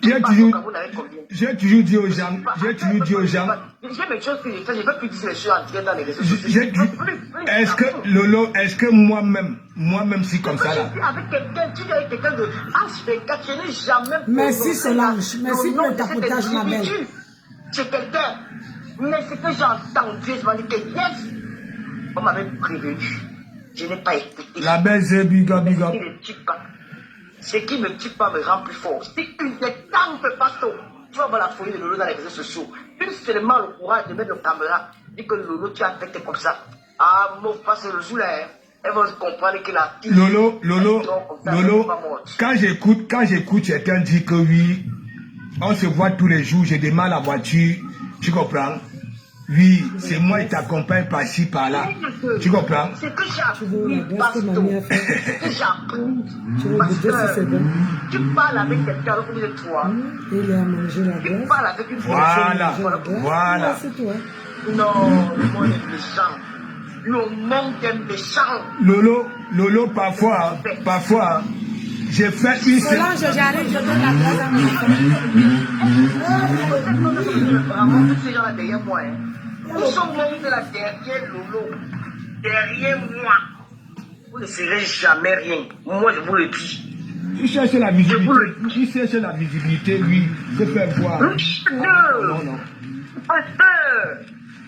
J'ai toujours dit aux gens, j'ai mes choses que je fais, je ne veux plus dire les choses en direct dans les réseaux sociaux. Est-ce que, Lolo, est-ce que moi-même si comme ça là? Avec quelqu'un, tu dis avec quelqu'un de H24, je n'ai jamais... Merci Solange, merci pour le tapotage ma belle. C'est quelqu'un, mais ce que j'ai entendu, je m'en dis que yes, on m'avait prévenu. Je n'ai pas écouté. La baisse, big up. Ce qui ne me tue pas me rend plus fort. Si une des tempes, pasteur, tu vas voir la folie de Lolo dans les réseaux sociaux. Une seulement le courage de mettre le caméra, dit que Lolo, tu as affecté comme ça. Ah, mon pasteur, le jour là, elle va comprendre que la fille. Lolo, quand j'écoute certains dire que oui, on se voit tous les jours, je démarre la voiture, tu comprends? Oui, c'est moi qui t'accompagne par-ci, par-là. Tu comprends? C'est que j'ai appris, pasteur. C'est que j'ai appris. Pasteur, tu parles avec quelqu'un alors que de toi. Il a mangé la Tu glace. parles avec une Voilà. C'est toi. Non, le monde est méchant. Le monde est méchant. Lolo, parfois, j'ai fait une Solange, j'arrive, je donne la glace à mon frère. Vraiment, tous ces gens-là derrière moi. Où sont monde là derrière Lolo? Derrière moi. Vous ne serez jamais rien. Moi, je vous le dis. Tu cherches la visibilité, oui, je fais voir. Non. Pasteur,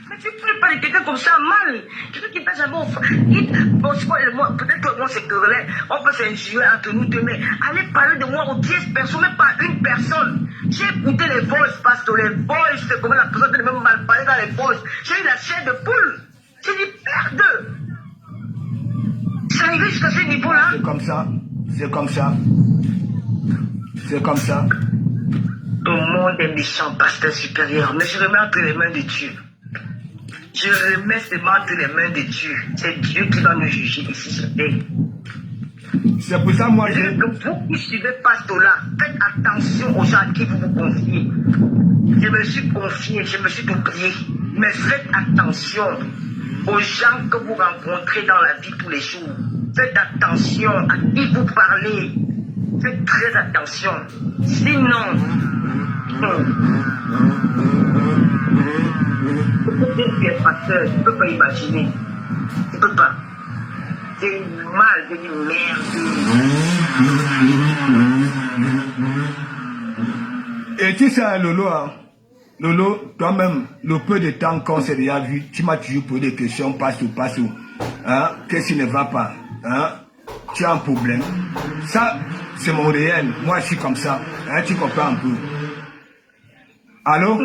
mais tu ne peux pas de quelqu'un comme ça mal. Quelqu'un qui passe avant. Bon, peut-être que moi c'est querellé. On peut s'injurer entre nous deux, mais allez parler de moi aux 10 personnes, même pas une personne. J'ai écouté les voices, pasteur, les voices, comment la personne peut même mal parler dans les voices. J'ai eu la chair de poule. J'ai dit, merde. Ça arrive jusqu'à ce niveau-là. C'est comme ça. Tout le monde est méchant, pasteur supérieur, mais je remets entre les mains de Dieu. Je remets seulement entre les mains de Dieu. C'est Dieu qui va nous juger ici sur terre. C'est pour ça, moi, que vous qui suivez pasteur là, faites attention aux gens à qui vous vous confiez. Je me suis confié, je me suis oublié. Mais faites attention aux gens que vous rencontrez dans la vie tous les jours. Faites attention à qui vous parlez. Faites très attention. Sinon, tu es pasteur, tu ne peux pas imaginer. Tu ne peux pas. C'est mal, c'est une merde. Et tu sais, Lolo, toi-même, le peu de temps qu'on s'est déjà vu, tu m'as toujours posé des questions, passe où. Hein? Qu'est-ce qui ne va pas? Hein? Tu as un problème. Ça, c'est mon réel. Moi, je suis comme ça. Hein? Tu comprends un peu? Allô?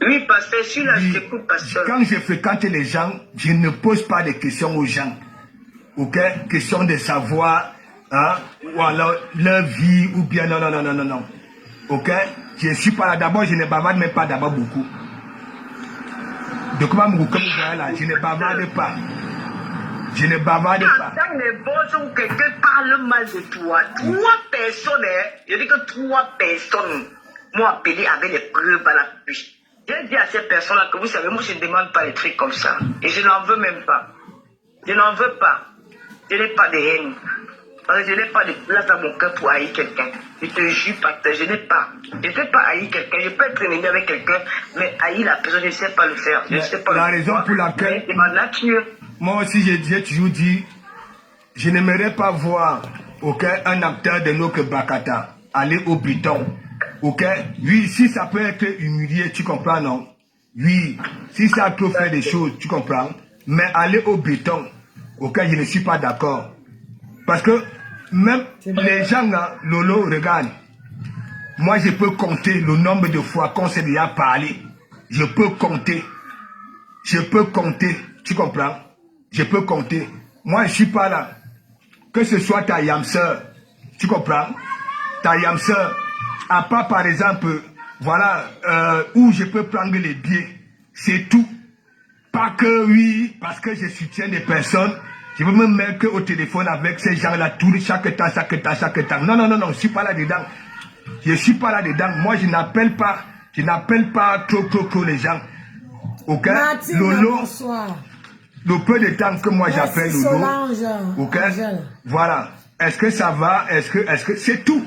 Oui, pasteur, je suis là, je t'écoute, pasteur. Quand je fréquente les gens, je ne pose pas de questions aux gens. Ok? Question de savoir, hein? Ou alors leur vie, ou bien non. Ok? Je ne suis pas là. D'abord, je ne bavarde même pas d'abord beaucoup. De comment me là, je ne bavarde pas. Dans les boss où quelqu'un parle mal de toi, 3 personnes, je dis que 3 personnes m'ont appelé avec les preuves à l'appui. J'ai dit à ces personnes-là que vous savez, moi je ne demande pas des trucs comme ça. Et je n'en veux même pas. Je n'en veux pas. Je n'ai pas de haine. Parce que je n'ai pas de place dans mon cœur pour haïr quelqu'un. Je te jure, pasteur, je n'ai pas. Je ne sais pas haïr quelqu'un. Je peux être ennemi avec quelqu'un, mais haïr la personne, je ne sais pas le faire. Je ne sais pas la raison pour laquelle, c'est ma nature. Moi aussi, j'ai toujours dit, je n'aimerais pas voir un acteur de notre Bakata aller au Briton. Ok? Oui, si ça peut être humilié, tu comprends, non? Oui, si ça peut faire des choses, tu comprends? Mais aller au Briton, ok, je ne suis pas d'accord. Parce que même les gens, là, Lolo, regarde. Moi, je peux compter le nombre de fois qu'on s'est déjà parlé. Je peux compter. Tu comprends? Je peux compter. Moi, je ne suis pas là. Que ce soit ta yamseur, tu comprends? Ta yamseur, à part par exemple, voilà, où je peux prendre les billets. C'est tout. Pas que oui, parce que je soutiens des personnes. Je veux me mettre au téléphone avec ces gens-là, chaque temps. Non, je ne suis pas là-dedans. Je ne suis pas là-dedans. Moi, je n'appelle pas trop les gens. Ok? Mathilde, Lolo. bonsoir. Le peu de temps que moi j'appelle Lolo, Solange, ok, voilà. Est-ce que ça va? Est-ce que c'est tout?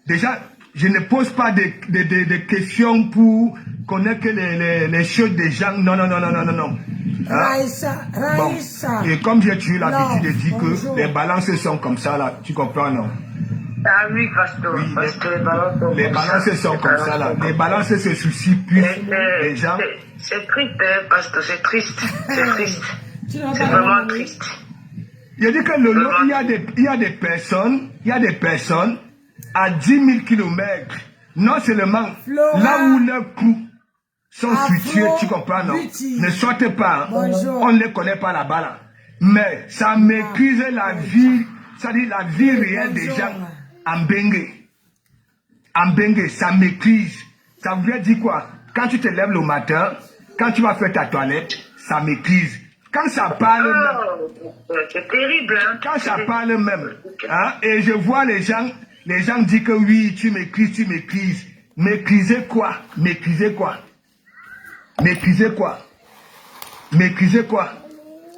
Déjà, je ne pose pas de questions pour connaître les choses des gens. Non. Hein? Raïssa. Bon. Et comme j'ai toujours l'habitude de dire que les balances sont comme ça là, tu comprends, non? Ah oui, pasteur. Oui, parce que les balances sont comme ça là. Les balances se soucient plus des gens. C'est triste, hein, pasteur, c'est triste. C'est triste. Tu n'as C'est pas vraiment demandé. triste. Je dis que Lolo, il y a des personnes à 10 000 km, non seulement Flora. là où leurs coups sont Afro situés, tu comprends, non? Beauty. Ne sortez pas, hein. Bonjour. On ne les connaît pas là-bas, là. Mais ça méprise la vie, c'est-à-dire la vie réelle des bonjour. gens en Bengue. En Bengue, ça méprise. Ça veut dire quoi? Quand tu te lèves le matin, quand tu vas faire ta toilette, ça méprise. Quand ça parle même, Oh, c'est terrible, hein. quand ça parle même, hein, et je vois les gens disent que oui, tu méprises. Mépriser quoi? Mépriser quoi? Mépriser quoi? Mépriser quoi?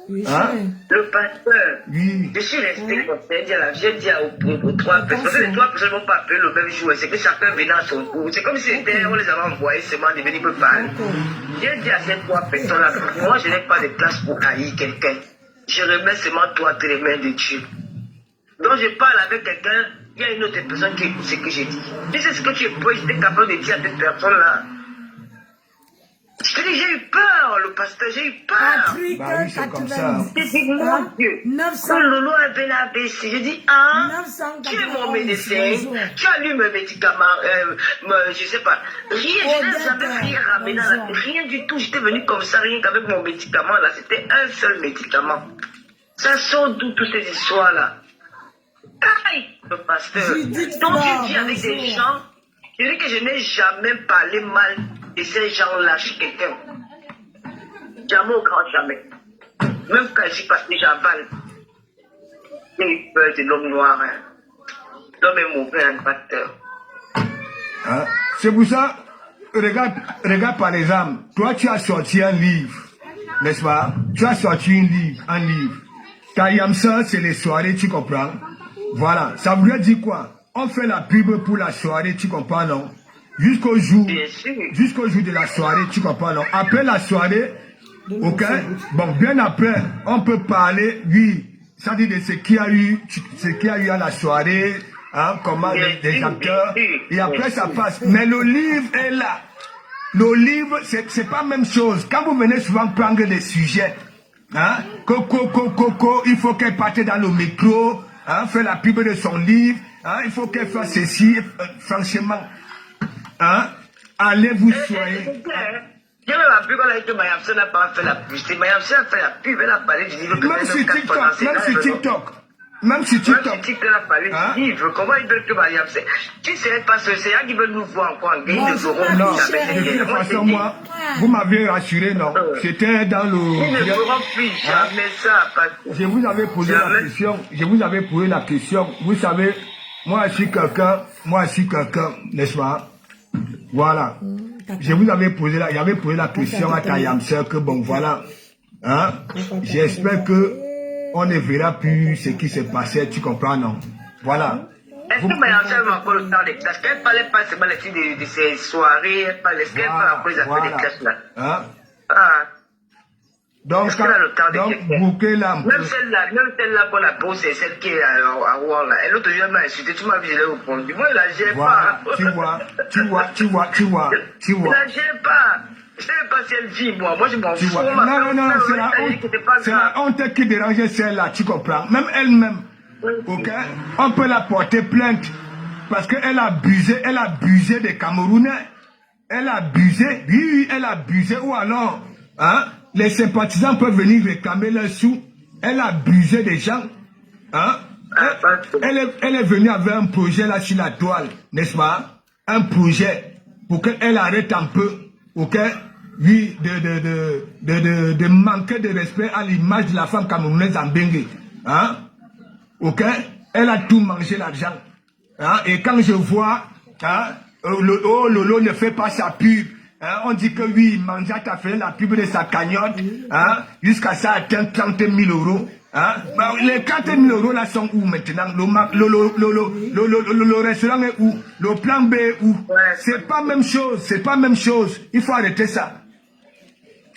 Oui, Hein? chérie. Le pasteur, Oui. je suis resté comme ça, j'ai dit aux trois personnes, parce que les trois personnes ne vont pas appeler le même jour, c'est que chacun venait à son tour. C'est comme si on les avait envoyés seulement de venir me parler. J'ai dit à ces trois personnes-là, moi je n'ai pas de place pour haïr quelqu'un. Je remets seulement toi entre les mains de Dieu. Donc je parle avec quelqu'un, il y a une autre personne qui écoute ce que j'ai dit. Tu sais ce que tu peux, j'étais capable de dire à cette personne-là. Je te dis, j'ai eu peur, le pasteur, j'ai eu peur. Patrick, Bah oui, c'est comme ça. J'ai dit, mon Dieu, 900. quand Lolo avait la baissé, j'ai dit, ah, 991, tu es mon médecin, bonjour. tu as lu mes médicaments, je sais pas, rien, je n'ai jamais rien ramené, rien du tout, j'étais venu comme ça, rien qu'avec mon médicament, là, c'était un seul médicament. Ça sort d'où toutes ces histoires-là? Aïe, le pasteur. Judith Donc Flore, tu dis avec des bonjour. gens, je dis que je n'ai jamais parlé mal de ces gens-là chez quelqu'un. Jamais au grand jamais. Même quand je suis passé, j'avale. J'ai eu peur de l'homme noir. Hein. L'homme est mauvais, un pasteur. Hein? C'est pour ça, regarde par exemple, toi tu as sorti un livre, n'est-ce pas? Tu as sorti un livre. Ta Yamsa, c'est les soirées, tu comprends? Voilà, ça voudrait dire quoi? On fait la pub pour la soirée, tu comprends, non? Jusqu'au jour de la soirée, tu comprends, non? Après la soirée, ok? Bon, bien après, on peut parler, oui, ça dit de ce qu'il y a eu à la soirée, hein, comment les acteurs, et après ça passe. Mais le livre est là. Le livre, c'est pas la même chose. Quand vous venez souvent prendre des sujets, hein, Coco, il faut qu'elle parte dans le métro, hein, faire la pub de son livre, hein, il faut qu'elle fasse ceci, franchement, hein, allez vous soigner. J'ai même appris qu'on a dit que Mayamsa n'a pas fait la pub. C'est Mayamsa a fait la pub, elle a parlé du livre. Même sur TikTok, même sur TikTok, elle a parlé du livre. Comment ils veulent que Mayamsa... Tu ne sais pas, c'est eux qui veulent nous voir encore en game. Ils feront non, plus de jamais. toute façon, moi, vous m'avez rassuré, non, c'était dans le... Ils ne feront plus jamais ça. Je vous avais posé la question, vous savez, moi je suis quelqu'un, n'est-ce pas? Voilà. Je vous avais posé la question à ta Yamsa que bon voilà, hein, j'espère que on ne verra plus ce qui s'est passé, tu comprends, non? Voilà. Est-ce que Mayamsa a encore le temps des classes? Elle ne parlait pas seulement de ces soirées, elle parlait encore des affaires des classes là. Hein? Ah. Donc, bouquet là. Même celle-là qu'on a posée, c'est celle qui est à Rouen là. Et l'autre jour, elle m'a insulté, tu m'as vu, je l'ai répondu. Moi, elle la gère pas. Tu vois. Elle la gère pas. Je ne sais pas si elle vit, moi. Moi, je m'en fous. Non, c'est la honte qui dérangeait celle-là, tu comprends. Même elle-même, ok, on peut la porter plainte. Parce qu'elle a abusé des Camerounais. Elle a abusé, oui, elle a abusé. Ou alors, hein, les sympathisants peuvent venir réclamer leurs sous. Elle a abusé des gens. Hein? Elle est venue avec un projet là sur la toile, n'est-ce pas? Un projet pour qu'elle arrête un peu, ok? Oui, de manquer de respect à l'image de la femme camerounaise en Bengue. Hein? Ok? Elle a tout mangé l'argent. Hein? Et quand je vois, hein, Lolo ne fait pas sa pub. Hein, on dit que oui, Manjat a fait la pub de sa cagnotte, hein, jusqu'à ça atteint 30 000 euros. Hein. Bah, les 40 000 euros là sont où maintenant? Le restaurant est où? Le plan B est où? C'est pas même chose, c'est pas même chose. Il faut arrêter ça.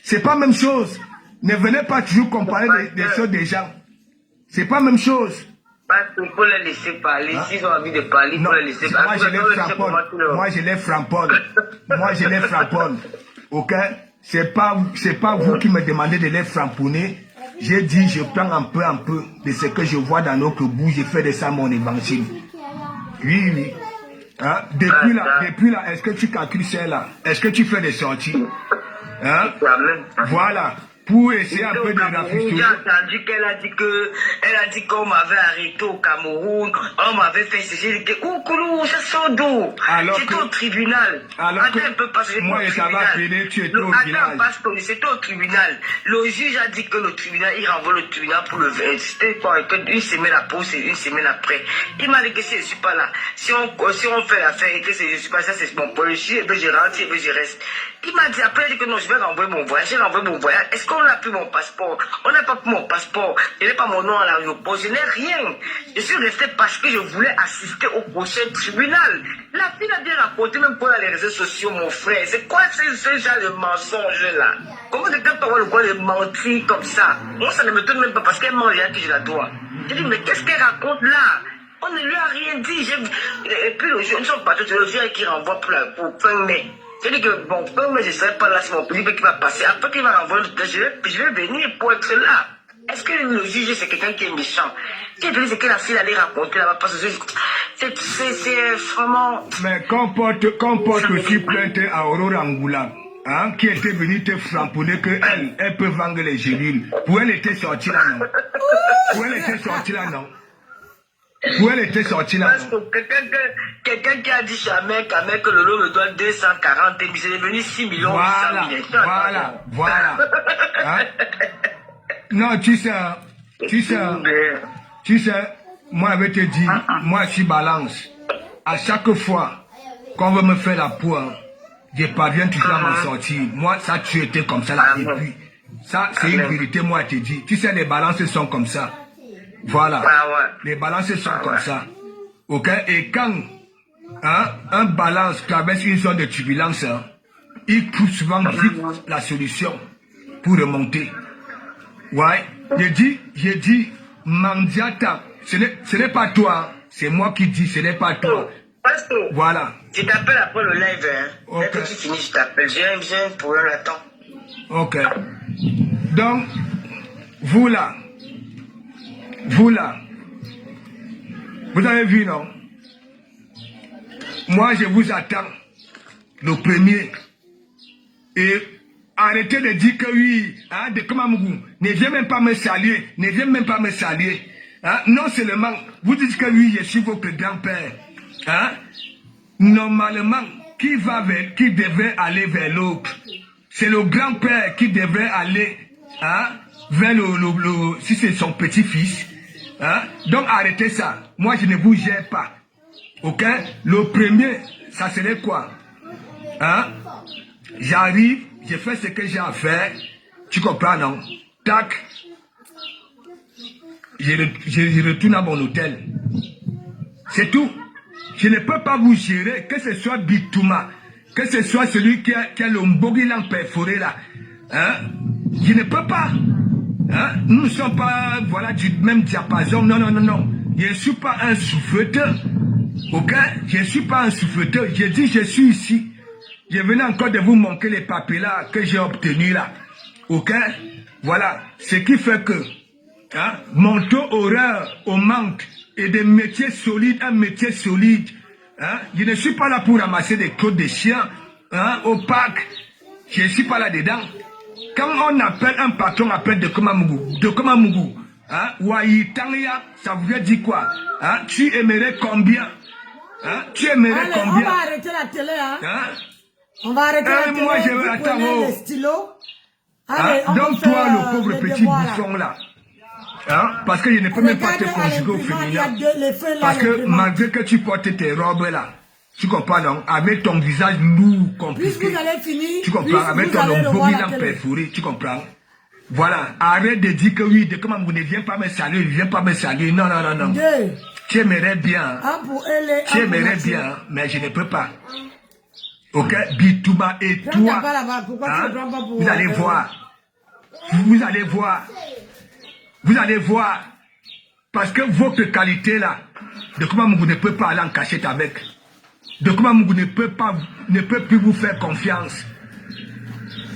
C'est pas même chose. Ne venez pas toujours comparer des choses des gens. C'est pas même chose. Il faut les laisser parler. Hein? S'ils ont envie de parler, il faut les laisser parler. Moi, je les framponne. Ok? C'est pas vous qui me demandez de les framponner. j'ai dit, je prends un peu de ce que je vois dans notre bout, je fais de ça mon évangile. Oui, oui. Hein? Depuis là, est-ce que tu calcules celle-là? Est-ce que tu fais des sorties? Hein? Voilà. Pour essayer un peu de rafraîchir. J'ai entendu qu'elle a dit qu'on m'avait arrêté au Cameroun, on m'avait fait ceci, j'ai dit que Oukoulou, c'est son dos. J'étais au tribunal. Alors attends un peu, parce que moi, je t'avais appelé, tu étais au village. Attends, parce que c'était au tribunal. Le juge a dit que le tribunal, il renvoie le tribunal pour le faire. C'était quoi, une semaine après, c'est une semaine après. Il m'a dit que si je ne suis pas là, si on fait l'affaire et que je ne suis pas là, c'est mon policier, et puis je rentre, et puis je reste. Il m'a dit après, il a dit que non, je vais renvoyer mon voyage. J'ai renvoyé mon voyage. Est-ce qu'on a pris mon passeport? On n'a pas pris mon passeport. Je n'ai pas mon nom à l'aéroport. Je n'ai rien. Je suis resté parce que je voulais assister au prochain tribunal. La fille a bien raconté, même pour les réseaux sociaux, mon frère. C'est quoi ce genre de mensonge là? Comment quelqu'un peut avoir le droit de mentir comme ça? Moi, ça ne me donne même pas parce qu'elle ment rien que je la dois. Je dis, mais qu'est-ce qu'elle raconte là? On ne lui a rien dit. Et puis le jour, nous sommes partis sur le jour qui renvoie pour fin mai. J'ai dit que bon, mais je ne serai pas là, c'est mon petit qui va passer. Après qu'il va renvoyer le test, je vais venir pour être là. Est-ce que le juge, c'est quelqu'un qui est méchant? J'ai dit que la fille allait raconter là-bas parce que c'est vraiment... Mais comporte aussi plainte à Aurora Angoula, hein, qui était venue te framponner qu'elle peut vendre les gélules. Où elle était sortie là, non? Où elle était sortie là, non? Où elle était sortie là? Parce que quelqu'un qui a dit jamais que le lot me doit 240 000, c'est devenu 6 millions. Voilà. Hein? Non, tu sais, moi je vais te dire, moi je suis balance. À chaque fois qu'on veut me faire la peau, hein, je parviens toujours à m'en sortir. Moi, ça tu étais comme ça là, et puis ça c'est une vérité, moi je te dis. Tu sais, les balances sont comme ça. Voilà, les balances sont comme ça. Ok, et quand un balance traverse une zone de turbulence, hein, il trouve souvent vite la solution pour remonter. Ouais, j'ai dit, Mandiata, ce n'est pas toi, c'est moi qui dis, ce n'est pas toi. Voilà. Je t'appelle après le live, hein. Okay. Dès que tu finis, je t'appelle. J'ai un problème là-dedans. Ok. Donc, vous là, vous avez vu, non? Moi, je vous attends le premier. Et arrêtez de dire que oui, hein, de Kamamougou, ne viens même pas me saluer, Hein? Non seulement, vous dites que oui, je suis votre grand-père. Hein? Normalement, qui devrait aller vers l'autre? C'est le grand-père qui devrait aller, hein, vers si c'est son petit-fils. Hein? Donc arrêtez ça. Moi, je ne vous gère pas. Ok? Le premier, ça serait quoi? Hein? J'arrive, je fais ce que j'ai à faire. Tu comprends, non? Tac. Je retourne à mon hôtel. C'est tout. Je ne peux pas vous gérer, que ce soit Bitouma, que ce soit celui qui a le mbogilan perforé là. Hein? Je ne peux pas. Hein? Nous ne sommes pas, voilà, du même diapason. Non. Je ne suis pas un souffleteur. Ok? Je ne suis pas un souffleteur. Je dis, je suis ici. Je venais encore de vous montrer les papiers là que j'ai obtenus là. Ok? Voilà. Ce qui fait que, hein, mon taux horaire au manque et des métiers solides, un métier solide. Hein? Je ne suis pas là pour ramasser des crottes de chiens, hein, au parc. Je ne suis pas là dedans. Quand on appelle un patron, appelle de Kamamougou, hein, Waïtangya, ça veut dire quoi? Hein? Tu aimerais combien? Hein? Tu aimerais combien? On va arrêter la télé, hein? On va arrêter la télé. Moi, je vais attendre. Les stylos. Allez, donc toi, le pauvre petit bouffon là. Hein? Parce que je ne peux même pas te conjuguer au féminin. Parce que malgré que tu portes tes robes là, tu comprends, non? Avec ton visage lourd, compliqué. Tu comprends? Avec ton bobilan perforé, tu comprends? Voilà. Arrête de dire que oui, de comment vous ne viens pas me saluer, ne viens pas me saluer. Non. Tu aimerais bien. Tu aimerais bien, mais je ne peux pas. Ok? Bitouma et toi. Hein? Vous allez voir. Vous allez voir. Vous allez voir. Parce que votre qualité là, de comment vous ne peut pas aller en cachette avec. De comment vous ne peut plus vous faire confiance.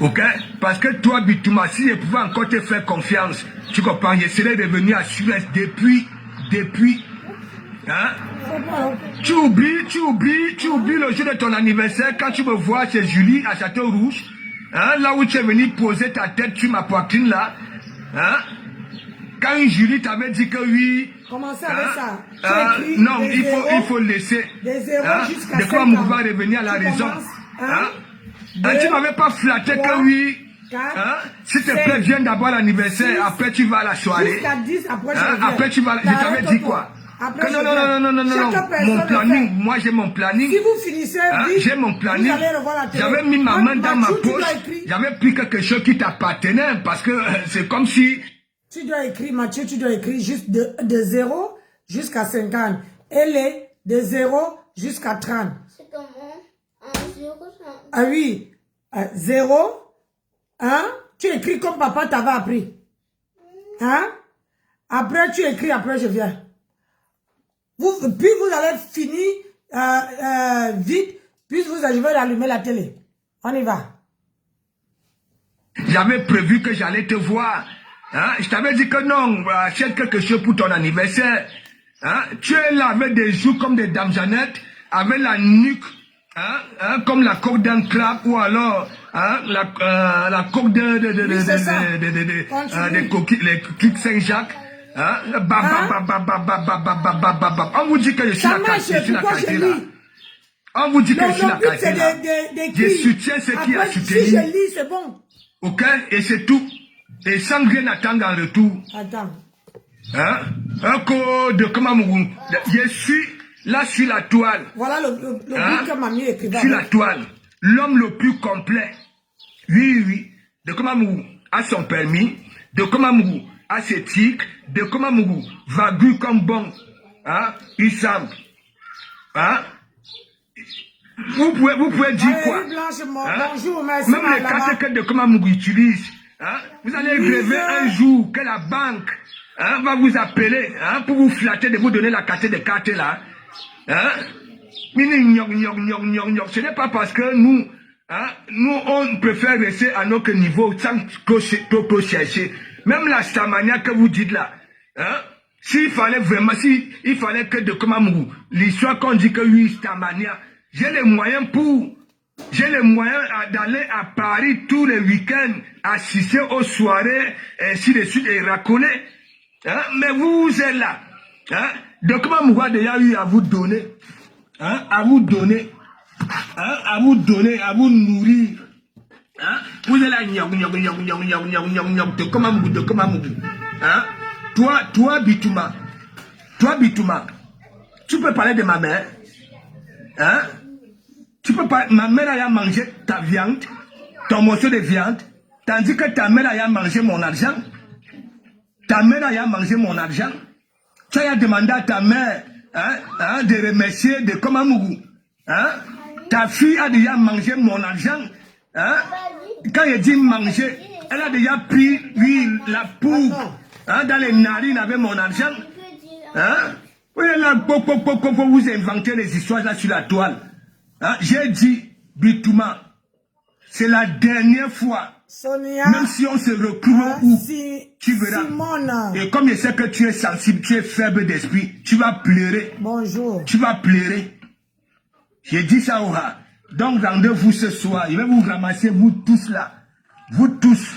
Ok? Parce que toi, Bitouma, si je pouvais encore te faire confiance, Tu comprends? Je serais revenu à Suez depuis. Hein? Tu oublies le jour de ton anniversaire quand tu me vois chez Julie à Château-Rouge. Hein? Là où tu es venu poser ta tête sur ma poitrine là. Hein? Quand Julie t'avait dit que oui. Commencez avec ça. Non, il faut laisser. Des zéros jusqu'à 5 ans. De quoi on va revenir à la raison. Tu m'avais pas flatté que oui. 4, s'il te plaît, viens d'abord à l'anniversaire, après tu vas à la soirée. Jusqu'à 10, après après tu vas. Je t'avais dit quoi? Non. Mon planning, moi j'ai mon planning. Si vous finissez vite, j'ai mon planning. J'avais mis ma main dans ma poche. J'avais pris quelque chose qui t'appartenait parce que c'est comme si. Tu dois écrire, Mathieu, tu dois écrire juste de 0 jusqu'à 50. Elle est de 0 jusqu'à 30. C'est comment? 0, Ah oui. 0. Hein? Tu écris comme papa t'avait appris. Hein? Après, tu écris, après je viens. Puis vous allez finir vite, puis vous allez allumer la télé. On y va. J'avais prévu que j'allais te voir. Hein? Je t'avais dit que non, achète quelque chose pour ton anniversaire. Hein? Tu es là avec des joues comme des dames Jeannette, avec la nuque, comme la coque d'un crabe, ou alors la coque des coquilles, les coquilles Saint-Jacques. On vous dit que je suis la quartier là. On vous dit que je suis la quartier là. Je soutiens ce qui a soutenu. Si je lis, c'est bon. Ok? Et c'est tout. Et sans rien attendre en retour. Attends. Un code de Kamamou. Je suis là sur la toile. Voilà le but que mamie écrivait. Sur la toile. L'homme le plus complet. Oui. De Kamamou a son permis. De Kamamou a ses tics. De Kamamou vague comme bon. Il semble. Vous pouvez dire quoi? Bonjour, merci. Même les cartes que de Kamamou utilise. Vous allez rêver un jour que la banque va vous appeler pour vous flatter de vous donner la carte de cartes là. Ce n'est pas parce que nous, on préfère rester à notre niveau sans trop chercher. Même la Stamania que vous dites là, s'il fallait que de Kamamou, l'histoire qu'on dit que oui, Stamania, j'ai les moyens d'aller à Paris tous les week-ends, assister aux soirées, ainsi de suite, et raconter. Mais vous êtes là. Donc, comment vous avez déjà eu à vous donner, à vous donner, à vous nourrir. Vous êtes là, de comment vous. Toi, Bitouma, tu peux parler de ma mère. Tu peux pas, ma mère a mangé ta viande, ton morceau de viande, tandis que ta mère a mangé mon argent. Ta mère a mangé mon argent. Tu as demandé à ta mère de remercier de Kamamou. Ta fille a déjà mangé mon argent. Quand elle dit manger, elle a déjà pris, la poudre dans les narines avec mon argent. Vous inventez les histoires là sur la toile. J'ai dit, Bitouma, c'est la dernière fois. Sonia, même si on se retrouve où, tu verras. Simone. Et comme je sais que tu es sensible, tu es faible d'esprit, tu vas pleurer. Bonjour. Tu vas pleurer. J'ai dit ça au rat. Donc rendez-vous ce soir. Je vais vous ramasser, vous tous là. Vous tous.